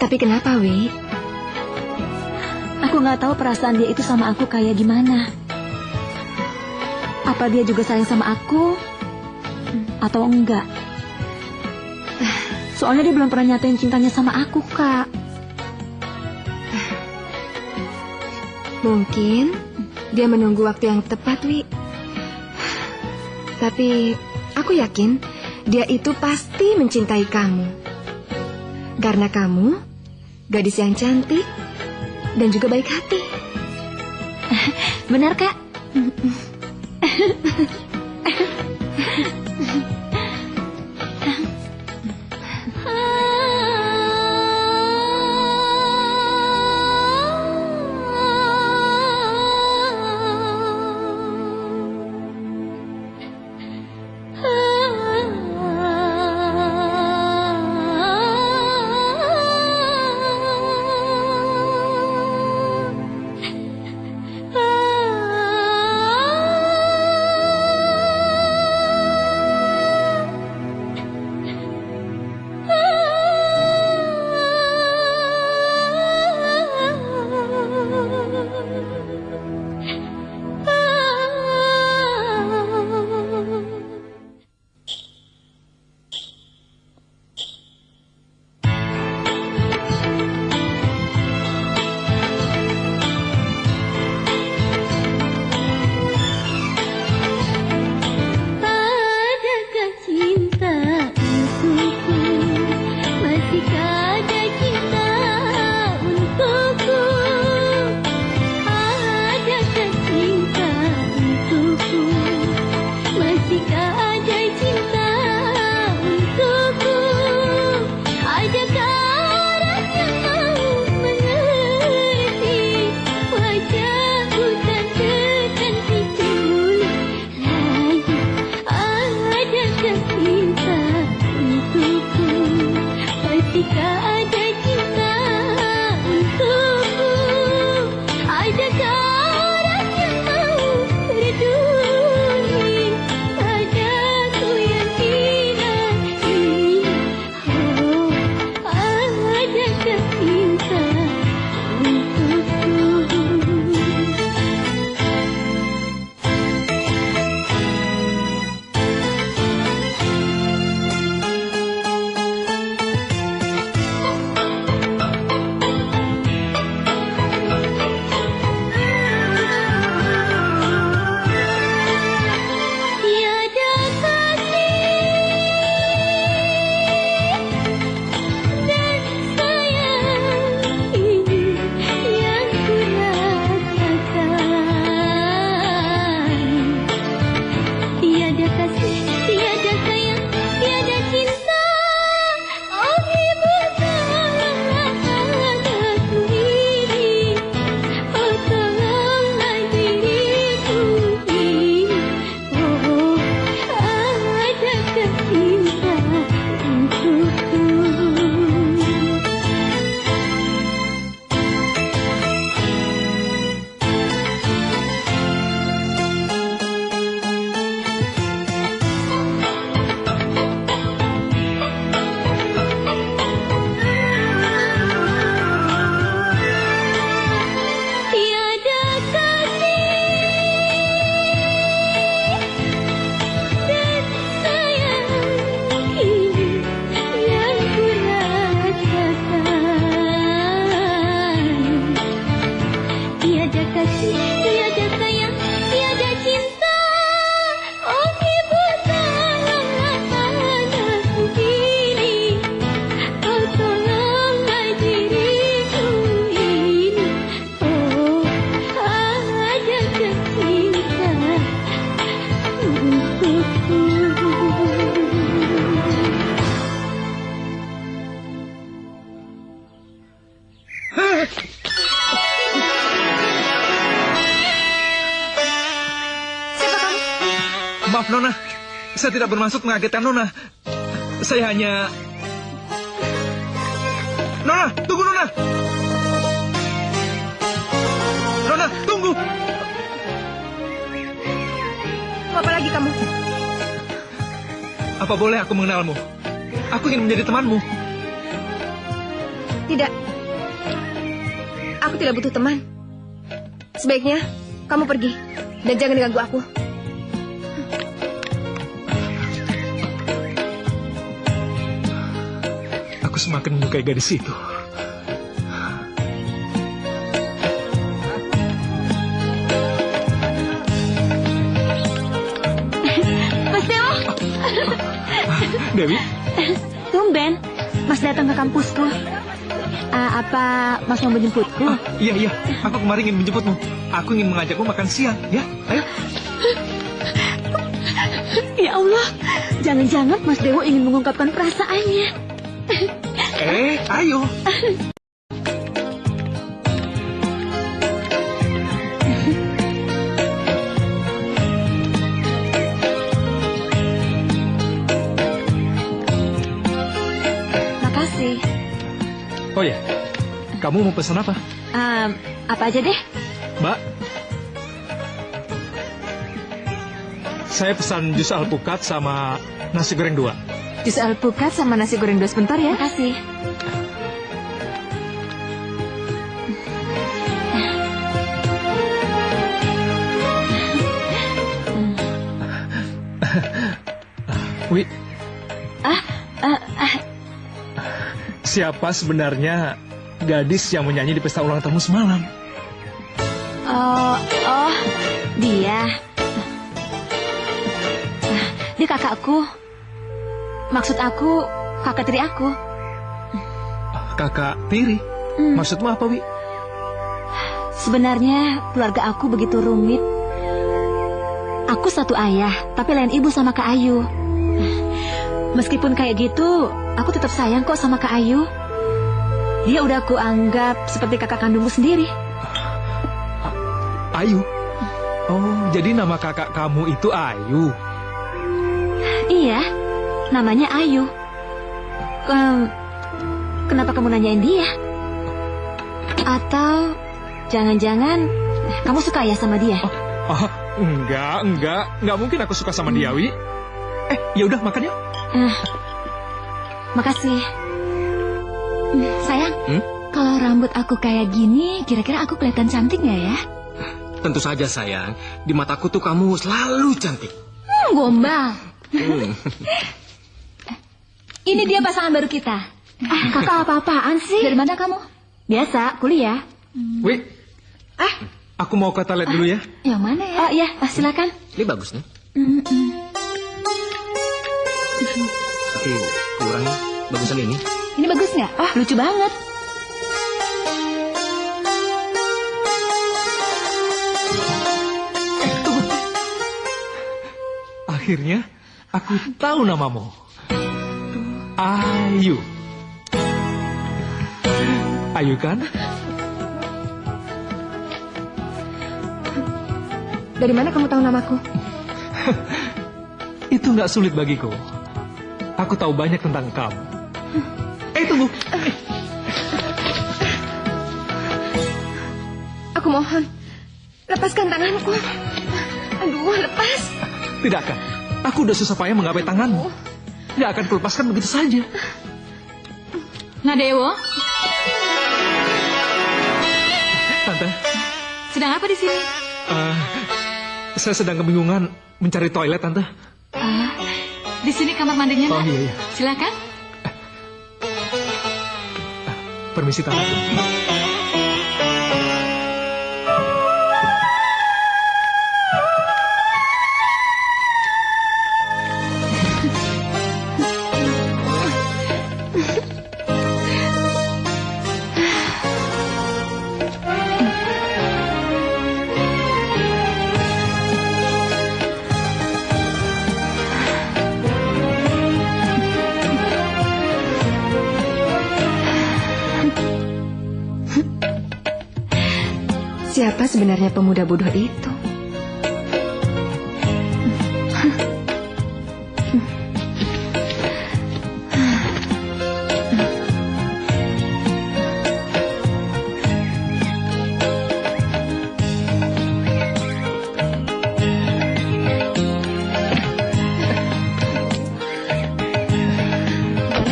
Tapi kenapa, Wi? Aku nggak tahu perasaan dia itu sama aku kayak gimana. Apa dia juga sayang sama aku atau enggak? Soalnya dia belum pernah nyatain cintanya sama aku, Kak. Mungkin dia menunggu waktu yang tepat, Wi. Tapi aku yakin dia itu pasti mencintai kamu. Karena kamu gadis yang cantik dan juga baik hati. Benar, Kak? Maaf Nona, saya tidak bermaksud mengagetkan Nona. Saya hanya... Nona, tunggu Nona! Nona, tunggu! Apa lagi kamu? Apa boleh aku mengenalmu? Aku ingin menjadi temanmu. Tidak. Aku tidak butuh teman. Sebaiknya kamu pergi dan jangan ganggu aku. Aku semakin menyukai gadis itu. Mas Dewo. Dewi? Tumben, Mas datang ke kampusku. Apa Mas mau menjemputku? Iya, aku kemarin ingin menjemputmu. Aku ingin mengajakmu makan siang, ya? Ayo. Ya Allah, jangan-jangan Mas Dewo ingin mengungkapkan perasaannya. Ayo. Makasih. Oh ya, kamu mau pesan apa? Apa aja deh. Mbak, saya pesan jus alpukat sama nasi goreng 2. Jus alpukat sama nasi goreng 2 sebentar ya. Makasih. Wi. Siapa sebenarnya gadis yang menyanyi di pesta ulang tahun semalam? Dia. Dia kakakku. Maksud aku, kakak tiri aku. Kakak tiri? Maksudmu apa, Wi? Sebenarnya keluarga aku begitu rumit. Aku satu ayah, tapi lain ibu sama Kak Ayu. Meskipun kayak gitu, aku tetap sayang kok sama Kak Ayu. Dia udah aku anggap seperti kakak kandungku sendiri. Ayu? Oh, jadi nama kakak kamu itu Ayu? Iya, namanya Ayu. Kenapa kamu nanyain dia? Atau jangan-jangan kamu suka ya sama dia? Enggak mungkin aku suka sama dia, Wi. Ya udah makan yuk. Makasih. Sayang, kalau rambut aku kayak gini, kira-kira aku kelihatan cantik nggak ya? Tentu saja sayang, di mataku tuh kamu selalu cantik. Gombal. Ini dia pasangan baru kita. Kakak apa-apaan sih? Dari mana kamu? Biasa, kuliah. Wi, aku mau ke toilet dulu ya. Yang mana ya? Oh iya, silakan. Ini bagus nih. Oke, kurangnya bagusan ini. Ini bagus nggak? Lucu banget. Tunggu. Akhirnya aku tahu namamu. Ayu. Ayu kan? Dari mana kamu tahu namaku? Itu nggak sulit bagiku. Aku tahu banyak tentang kamu. Tunggu. Aku mohon, lepaskan tanganku. Aduh, lepas. Tidak akan. Aku udah susah payah menggapai tanganmu. Tidak akan kulepaskan begitu saja. Nadewo, Tante. sedang apa di sini? Saya sedang kebingungan mencari toilet, Tante. Di sini kamar mandinya, Nak. Oh iya. Silakan. Permisi, Tante. Siapa sebenarnya pemuda bodoh itu?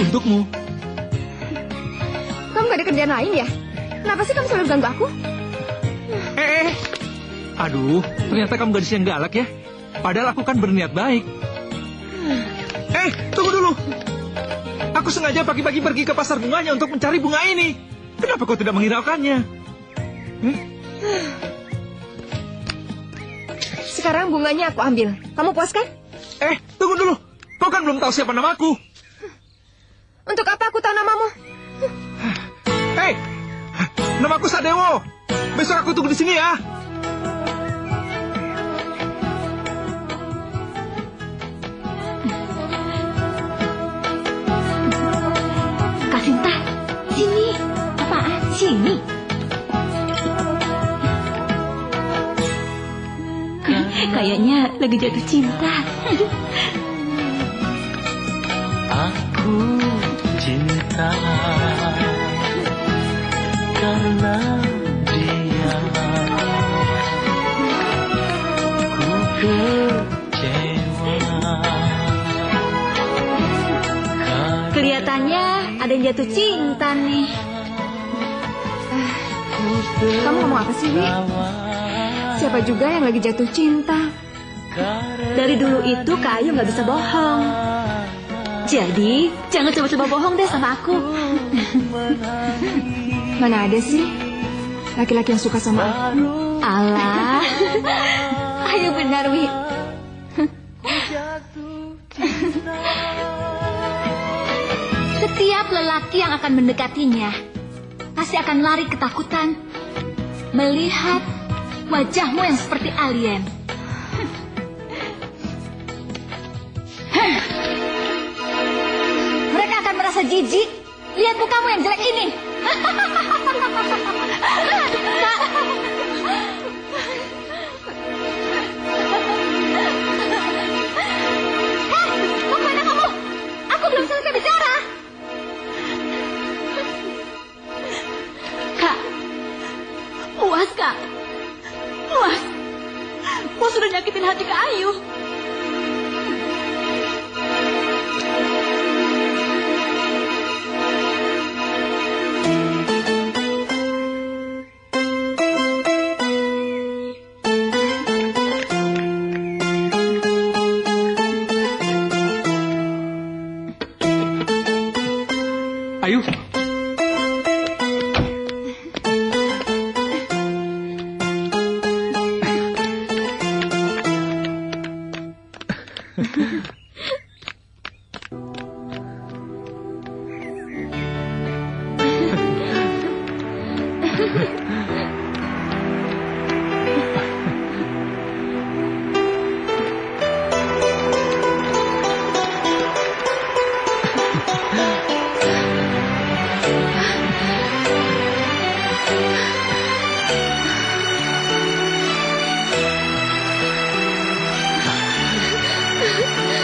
Untukmu. Kamu gak ada kerjaan lain ya? Kenapa sih kamu selalu ganggu aku? Aduh, ternyata kamu gadis yang galak ya. Padahal aku kan berniat baik. Tunggu dulu. Aku sengaja pagi-pagi pergi ke pasar bunganya untuk mencari bunga ini. Kenapa kau tidak menghiraukannya? Sekarang bunganya aku ambil. Kamu puas kan? Tunggu dulu. Kau kan belum tahu siapa namaku. Untuk apa aku tahu namamu? Namaku Sadewo. Besok aku tunggu di sini ya. Kak Sinta, sini. Apaan? Sini. Kayaknya lagi jatuh cinta. Aku cinta karena dia. Ku kecewa. Kelihatannya ada yang jatuh cinta nih. Kamu ngomong apa sih, Wi? Siapa juga yang lagi jatuh cinta? Dari dulu itu Kak Ayu nggak bisa bohong. Jadi jangan coba-coba bohong deh sama aku. Mana ada sih laki-laki yang suka sama aku? Alah, Ayu benar, Wi. Setiap lelaki yang akan mendekatinya pasti akan lari ketakutan melihat wajahmu yang seperti alien. Mereka akan merasa jijik lihat mukamu yang jelek ini. Mau kemana kamu? Aku belum selesai bicara. Kak, puas Kak, puas. Mau sudah nyakitin hati Kak Ayu. Ayu.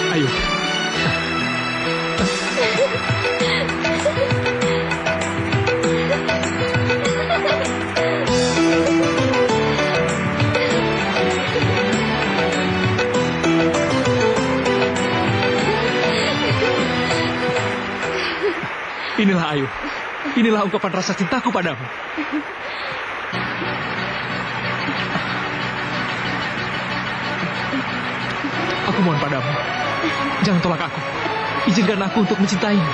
Ayu. Inilah Ayu. Inilah ungkapan rasa cintaku padamu. Aku mohon padamu, jangan tolak aku. Izinkan aku untuk mencintaimu.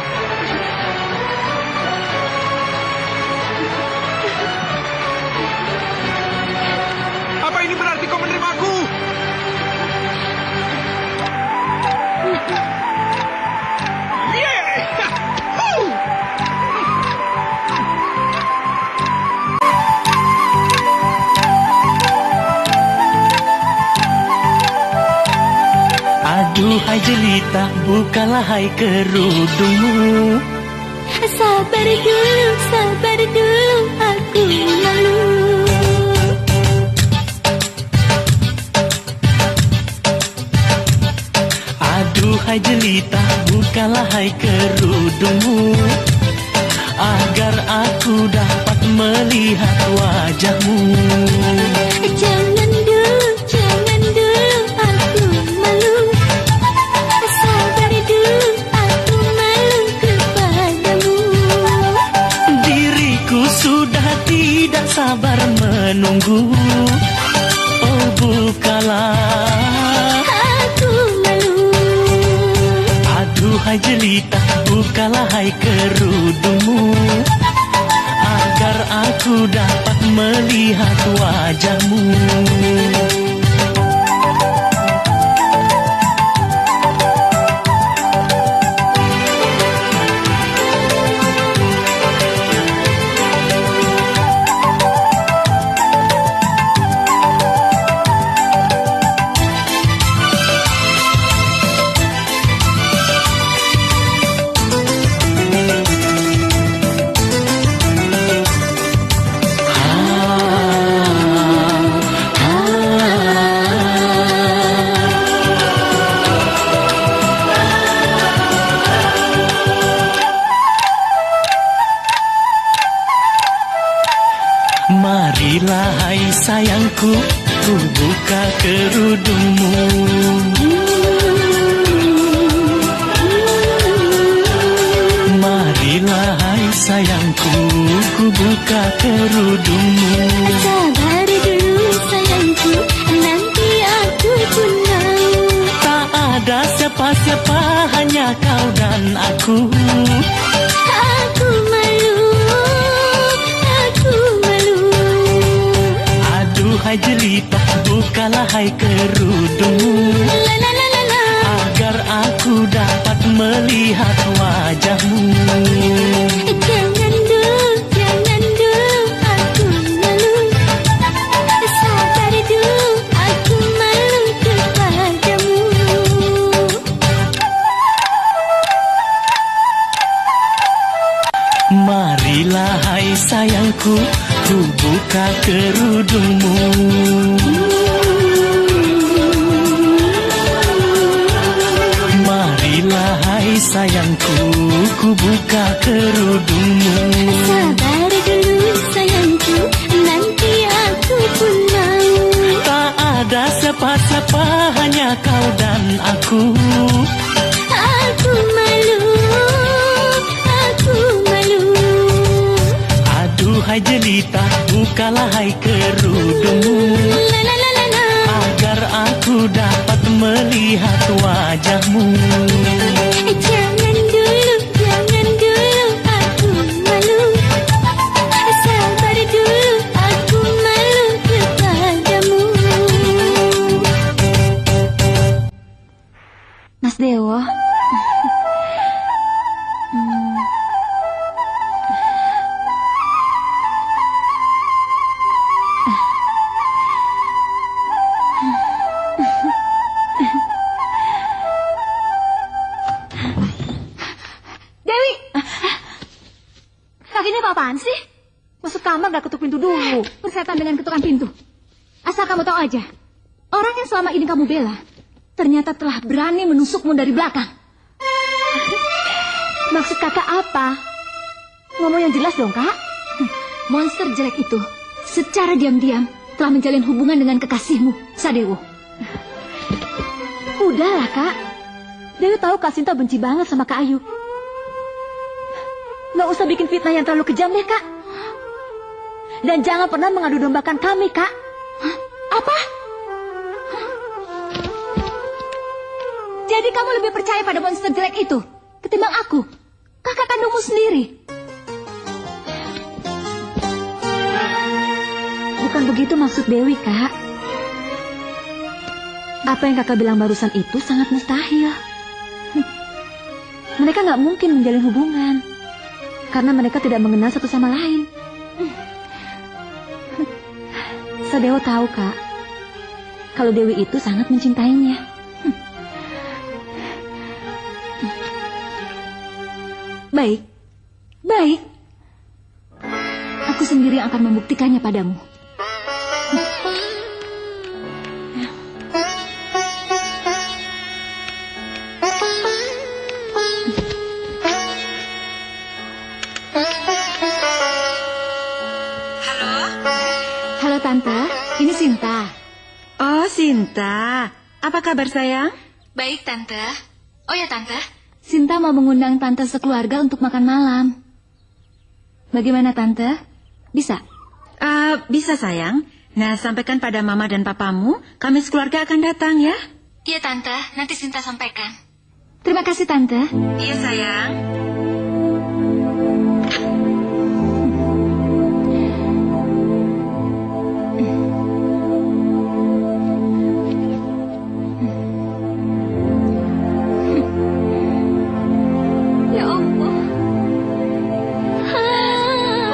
Apa ini berarti kau menerima aku? Aduhai jelita, bukalah hai kerudungmu. Sabar dulu, aku malu. Aduhai jelita, bukalah hai kerudungmu agar aku dapat melihat wajahmu. Jangan dulu, aku malu. Sabar dulu, aku malu kepadamu. Diriku sudah tidak sabar menunggu. Oh bukalah, aku malu. Aduhai jelita, bukalah hai kerudungmu agar aku dapat melihat wajahmu. Marilah hai sayangku, ku buka kerudungmu. Marilah hai sayangku, ku buka kerudungmu. Sabar dulu sayangku, nanti aku pun mau. Tak ada siapa-siapa, hanya kau dan aku. Aku malu, aku malu. Aduhai jelita, bukalah hai kerudungmu agar aku dapat melihat wajahmu. Jangan dulu, aku malu. Sabar dulu, aku malu kepadamu. Marilah hai sayangku, ku buka kerudungmu. Marilah hai sayangku, ku buka kerudungmu. Sabar dulu sayangku, nanti aku pun mau. Tak ada siapa-siapa, hanya kau dan aku. Aku malu, aku malu. Aduhai jelita, bukalah hai kerudungmu agar aku dapat melihat wajahmu. Jangan dulu, aku malu. Sabar dulu, aku malu kepadamu. Mas Dewo. Dewi! Kakinya apa-apaan sih? Masuk kamar gak ketuk pintu dulu. Persetan dengan ketukan pintu. Asal kamu tahu aja, orang yang selama ini kamu bela, ternyata telah berani menusukmu dari belakang. Maksud kakak apa? Ngomong yang jelas dong, Kak. Monster jelek itu secara diam-diam telah menjalin hubungan dengan kekasihmu, Sadewo. Udahlah, Kak. Dewi tahu Kak Sinta benci banget sama Kak Ayu. Nggak usah bikin fitnah yang terlalu kejam deh, Kak. Dan jangan pernah mengadu dombakan kami, Kak. Apa? Jadi kamu lebih percaya pada monster jelek itu ketimbang aku, kakak kandungmu sendiri? Bukan begitu maksud Dewi, Kak. Apa yang kakak bilang barusan itu sangat mustahil. Mereka nggak mungkin menjalin hubungan karena mereka tidak mengenal satu sama lain. Sadewo tahu, Kak, kalau Dewi itu sangat mencintainya. Baik, baik. Aku sendiri yang akan membuktikannya padamu. Sinta, apa kabar sayang? Baik, Tante. Oh ya, Tante. Sinta mau mengundang Tante sekeluarga untuk makan malam. Bagaimana, Tante? Bisa? Bisa sayang. Nah, sampaikan pada Mama dan Papamu, kami sekeluarga akan datang ya. Iya, Tante. Nanti Sinta sampaikan. Terima kasih, Tante. Iya, sayang. Ya Allah.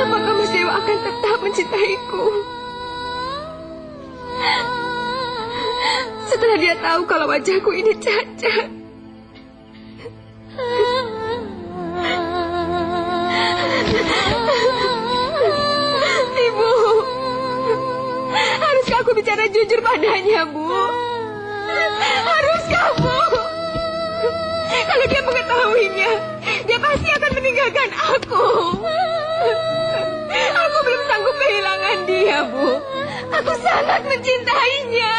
Apakah Mas Dewa akan tetap mencintaiku? Setelah dia tahu kalau wajahku ini cacat. Ibu, haruskah aku bicara jujur padanya, Bu? Haruskah, Bu? Kalau dia mengetahuinya, dia pasti akan meninggalkan aku. Aku belum sanggup kehilangan dia, Bu. Aku sangat mencintainya.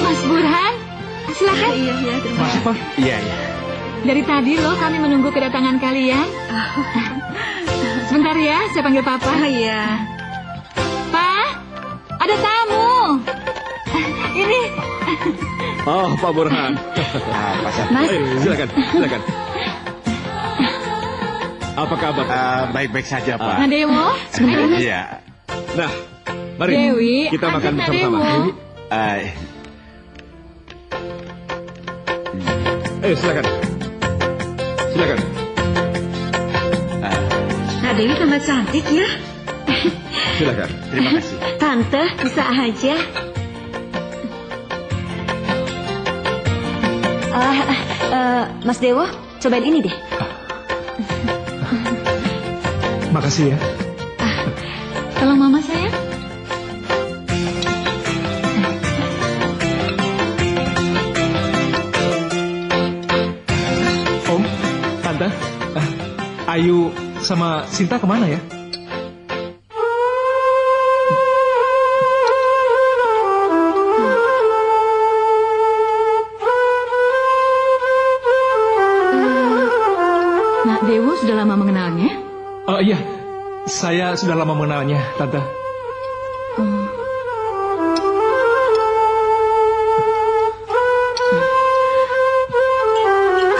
Mas Burhan, silakan. Iya, terima kasih, Pak. Iya. Dari tadi loh kami menunggu kedatangan kalian. Sebentar ya, saya panggil Papa. Iya. Pak, ada tamu. Ini. Oh, Pak Burhan. Mas. Silakan. Apa kabar? Baik-baik saja, Pak. Nah, Dewo. Iya. Nah, mari Dewi, kita makan Nak bersama-sama. Dewo. Silakan. Nah, Dewi tambah cantik ya. Silakan. Terima kasih. Tante, bisa aja. Mas Dewo, cobain ini deh. Makasih ya. Tolong Mama sayang. Om, Tante, Ayu sama Sinta kemana ya? Nak Dewo sudah lama mengenalnya? Oh iya, saya sudah lama mengenalnya, Tante.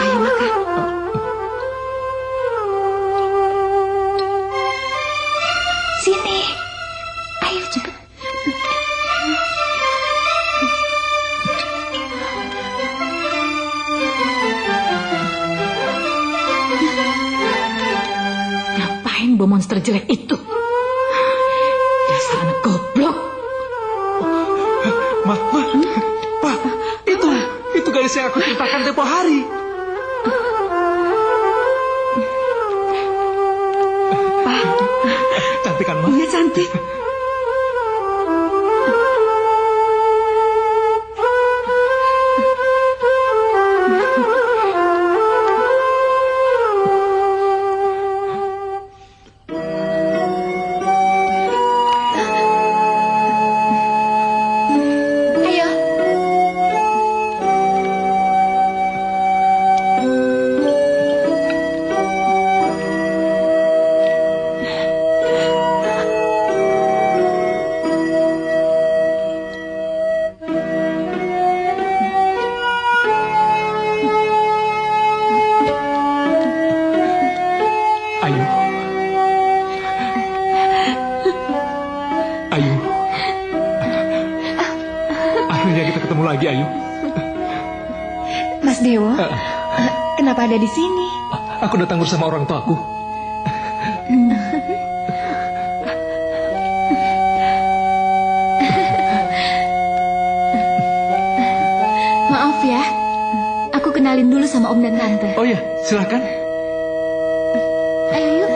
Ayo makan. Sini. Ayo cepat. Ngapain bawa monster jelek itu? Dasar anak goblok. Pak, itu gadis yang aku ceritakan tempo hari. Pak, Cantik kan, Ma? iya cantik. Ayo. Ayu. Ayu. Akhirnya kita ketemu lagi, Ayu. Mas Dewo, kenapa ada di sini? Aku datang bersama orang tuaku. Maaf ya, aku kenalin dulu sama Om dan Tante. Oh ya, silakan. Ayo yuk.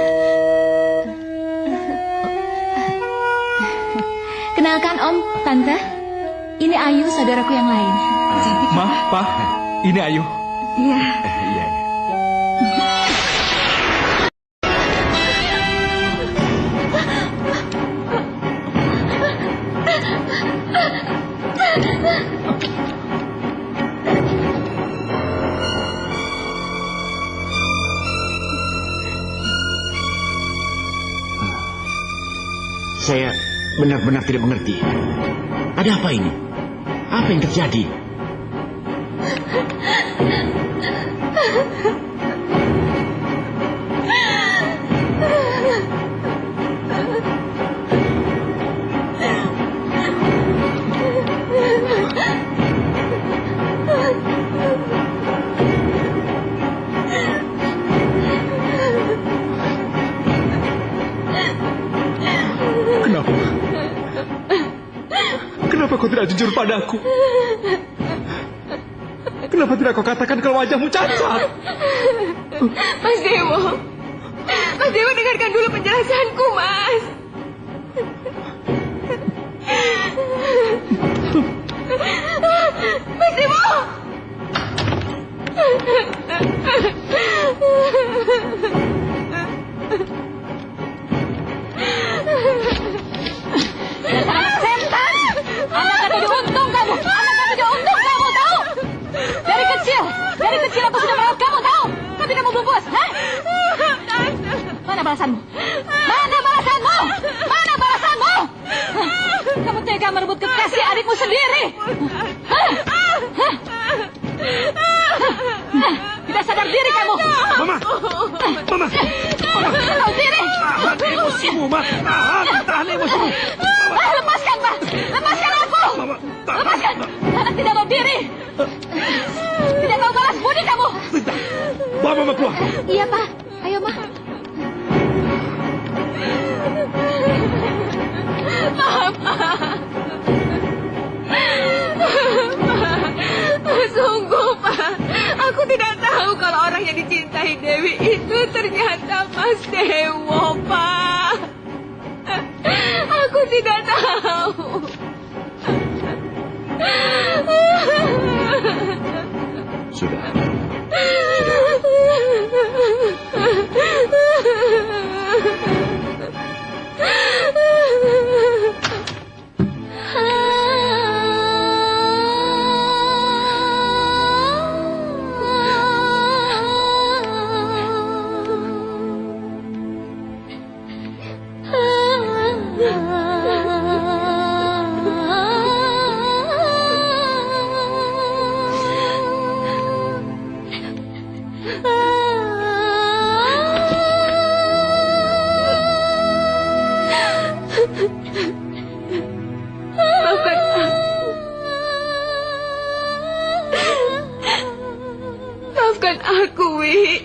Kenalkan Om, Tante. Ini Ayu, saudaraku yang lain. Cantik. Ma, Pa, ini Ayu. Iya. Iya. Saya benar-benar tidak mengerti. Ada apa ini? Apa yang terjadi? Kenapa kau tidak jujur padaku? Kenapa tidak kau katakan kalau wajahmu cacat? Mas Dewo. Mas Dewo, dengarkan dulu penjelasanku, Mas. Mas Dewo. Anak kata diuntung kamu. Anak kata diuntung kamu, tahu? Dari kecil aku sudah merawat kamu, tahu? Tapi kamu belum puas, hah? Mana balasanmu? Mana balasanmu? Mana balasanmu? Kamu tega merebut kekasih adikmu sendiri. Hah? Hah? Tidak sadar diri kamu. Mama. Tahu diri. Tahan emosimu, Ma. Tahan emosimu. Lepaskan, Pak. Lepaskan aku. Lepaskan. Anak tidak tahu diri. Tidak tahu balas budi kamu. Bawa Mama keluar. Iya, Pak. Ayo, Ma. Sungguh, Pak. Aku tidak tahu kalau orang yang dicintai Dewi itu ternyata Mas Dewo, Pak. Aku tidak tahu. Sudah. Maafkan aku, Wi.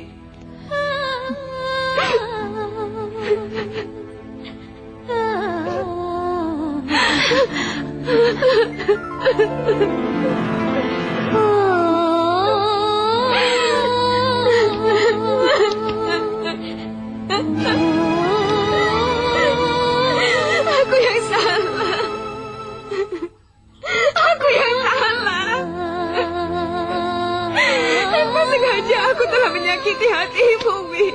Aku yang salah. Aku yang salah. Tanpa sengaja aku telah menyakiti hatimu, Wi.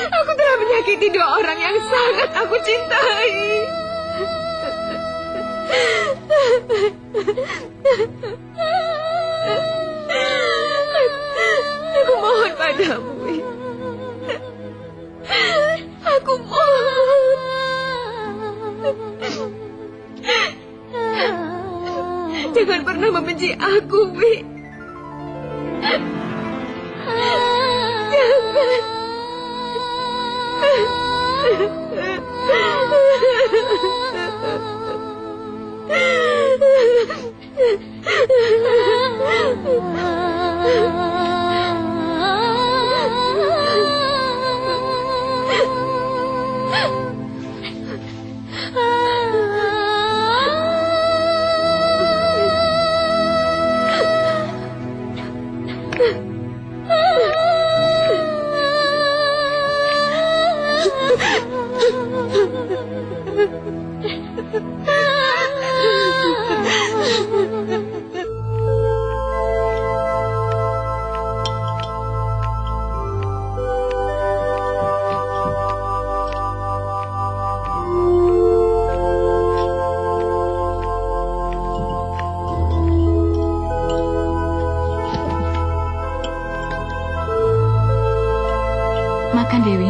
Aku telah menyakiti dua orang yang sangat aku cintai. Aku mohon padamu, Wi. Aku mohon. Jangan pernah membenci aku, Wi. Jangan. kan, Dewi?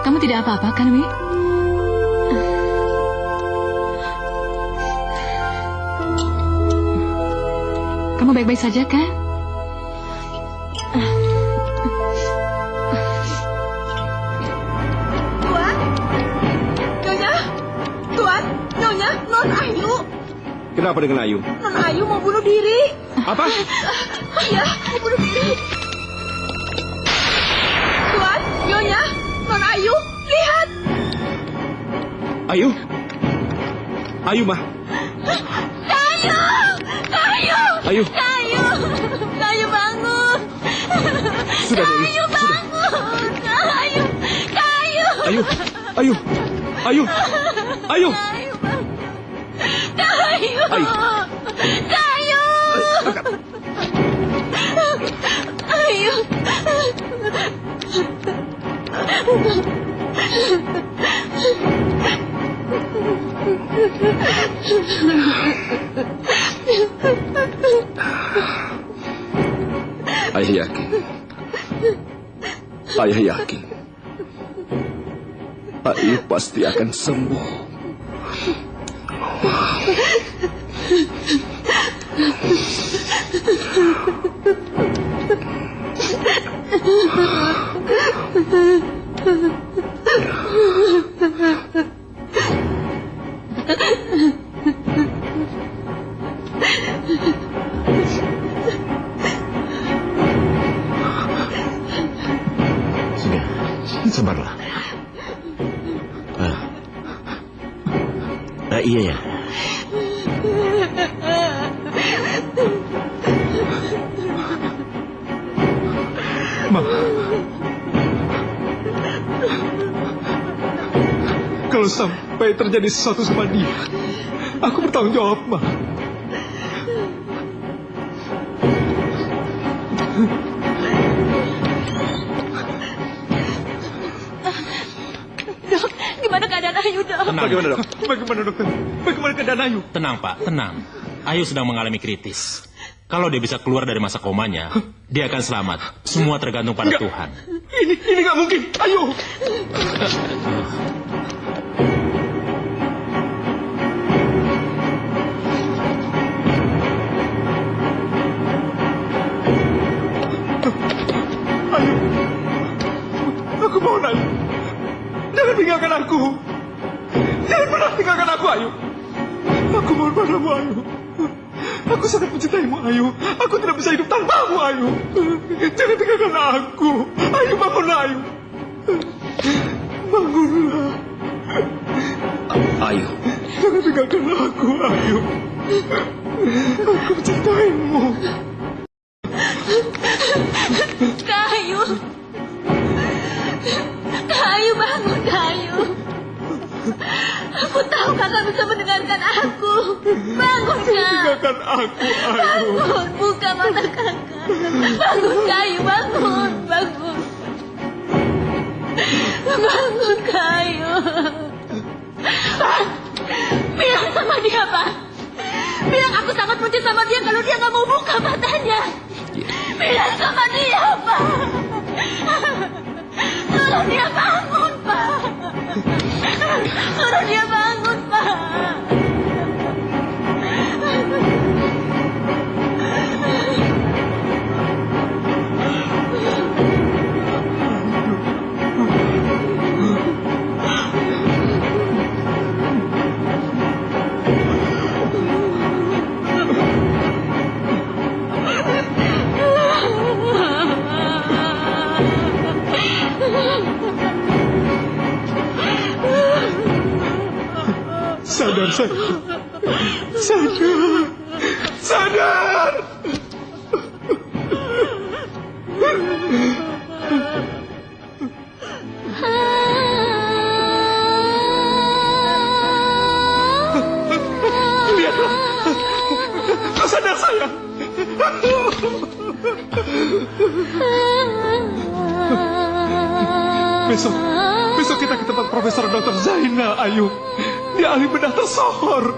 Kamu tidak apa-apa kan, Wi? Kamu baik-baik saja kan? Tuan, Nyonya, Non Ayu. Kenapa dengan Ayu? Non Ayu mau bunuh diri. Apa? Iya, mau bunuh diri. Tuan, Nyonya, Non Ayu, lihat. Ayu? Ayu, Ma. Ayu. Kayu bangun. Sudah, Dewi. Kayu bangun. Kayu. Ayu. Ayu. Ayu. Ayu. Kayu. Ayu. Kayu. Ayu. Ayah yakin Ayu pasti akan sembuh. Sabarlah. Iya ya. Ma, kalau sampai terjadi sesuatu sama dia, aku bertanggung jawab, Ma. Gimana keadaan Ayu, Dok? Tenang. Bagaimana, dokter? Bagaimana keadaan Ayu? Tenang, Pak, tenang. Ayu sedang mengalami kritis. Kalau dia bisa keluar dari masa komanya, dia akan selamat. Semua tergantung pada Tuhan. Ini nggak mungkin. Ayo. Ayo. Aku mohon, Ayu. Jangan tinggalkan aku. Jangan pernah tinggalkan aku, Ayu. Aku mohon padamu, Ayu. Aku sangat mencintaimu, Ayu. Aku tidak bisa hidup tanpamu, Ayu. Jangan tinggalkan aku. Ayu, bangunlah, Ayu. Bangunlah. Ayu. Jangan tinggalkan aku, Ayu. Aku mencintaimu. Kayu. Kayu, bangun, Kayu. Aku tahu kakak bisa mendengarkan aku. Bangun, Kak. Tinggalkan aku, Ayu. Bangun, buka mata kakak. Bangun, Kayu, bangun, bangun. Bangun, Kayu. Bilang sama dia, Pak. Bilang aku sangat benci sama dia kalau dia nggak mau buka matanya. Bilang sama dia, Pak. Tolong dia bangun, Pak. Tolong dia bangun, Pak. Sadar, sayang. Sadar. Sadar. Lihatlah. Kau sadar, sayang. Besok kita ke tempat Profesor Dr. Zaina, Ayu. Dia ahli bedah tersohor.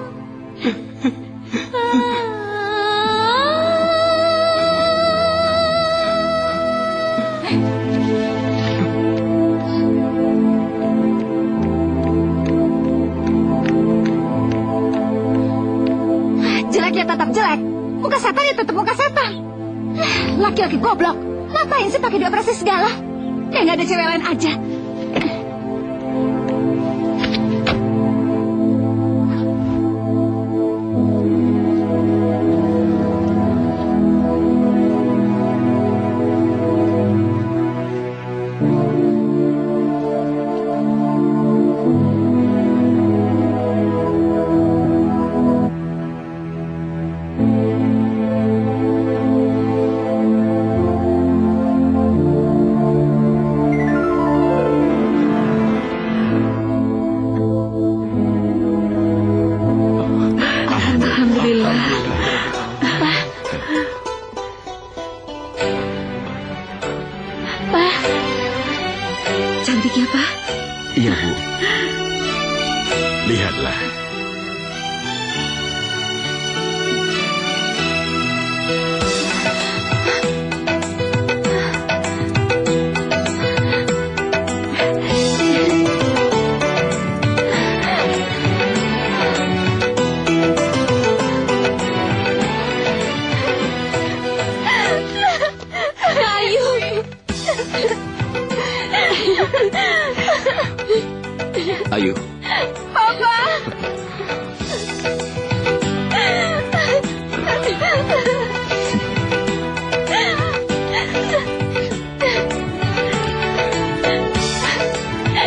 Jelek ya tetap jelek. Muka setan ya tetap muka setan. Laki-laki goblok. Ngapain sih pakai dioperasi segala? Kayak nggak ada cewek lain aja. Ayu. Papa.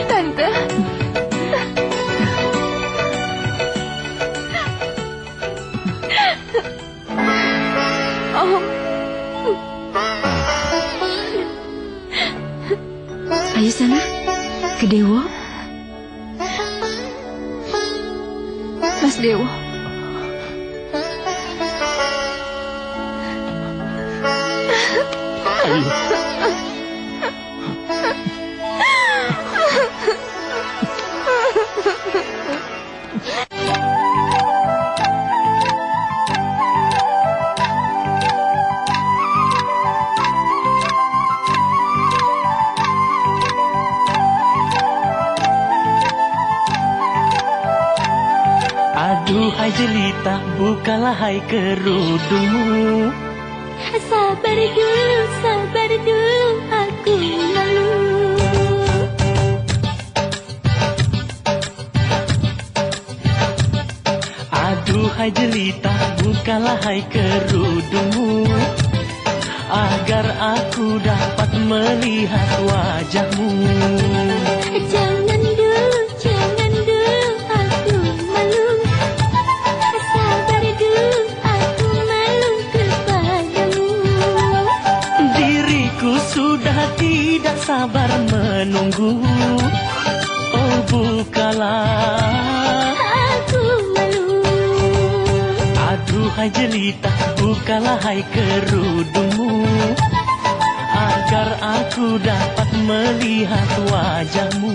Tante. Oh. Ayo sana, ke Dewo. Mas Dewo. Aduhai jelita, bukalah hai kerudungmu. Sabar dulu, aku malu. Aduhai jelita, bukalah hai kerudungmu, agar aku dapat melihat wajahmu. Jangan dulu, aku malu. Sabar dulu, aku malu kepadamu. Diriku sudah tidak sabar menunggu. Oh bukalah, aku malu. Aduhai jelita, bukalah hai kerudungmu, agar aku dapat melihat wajahmu.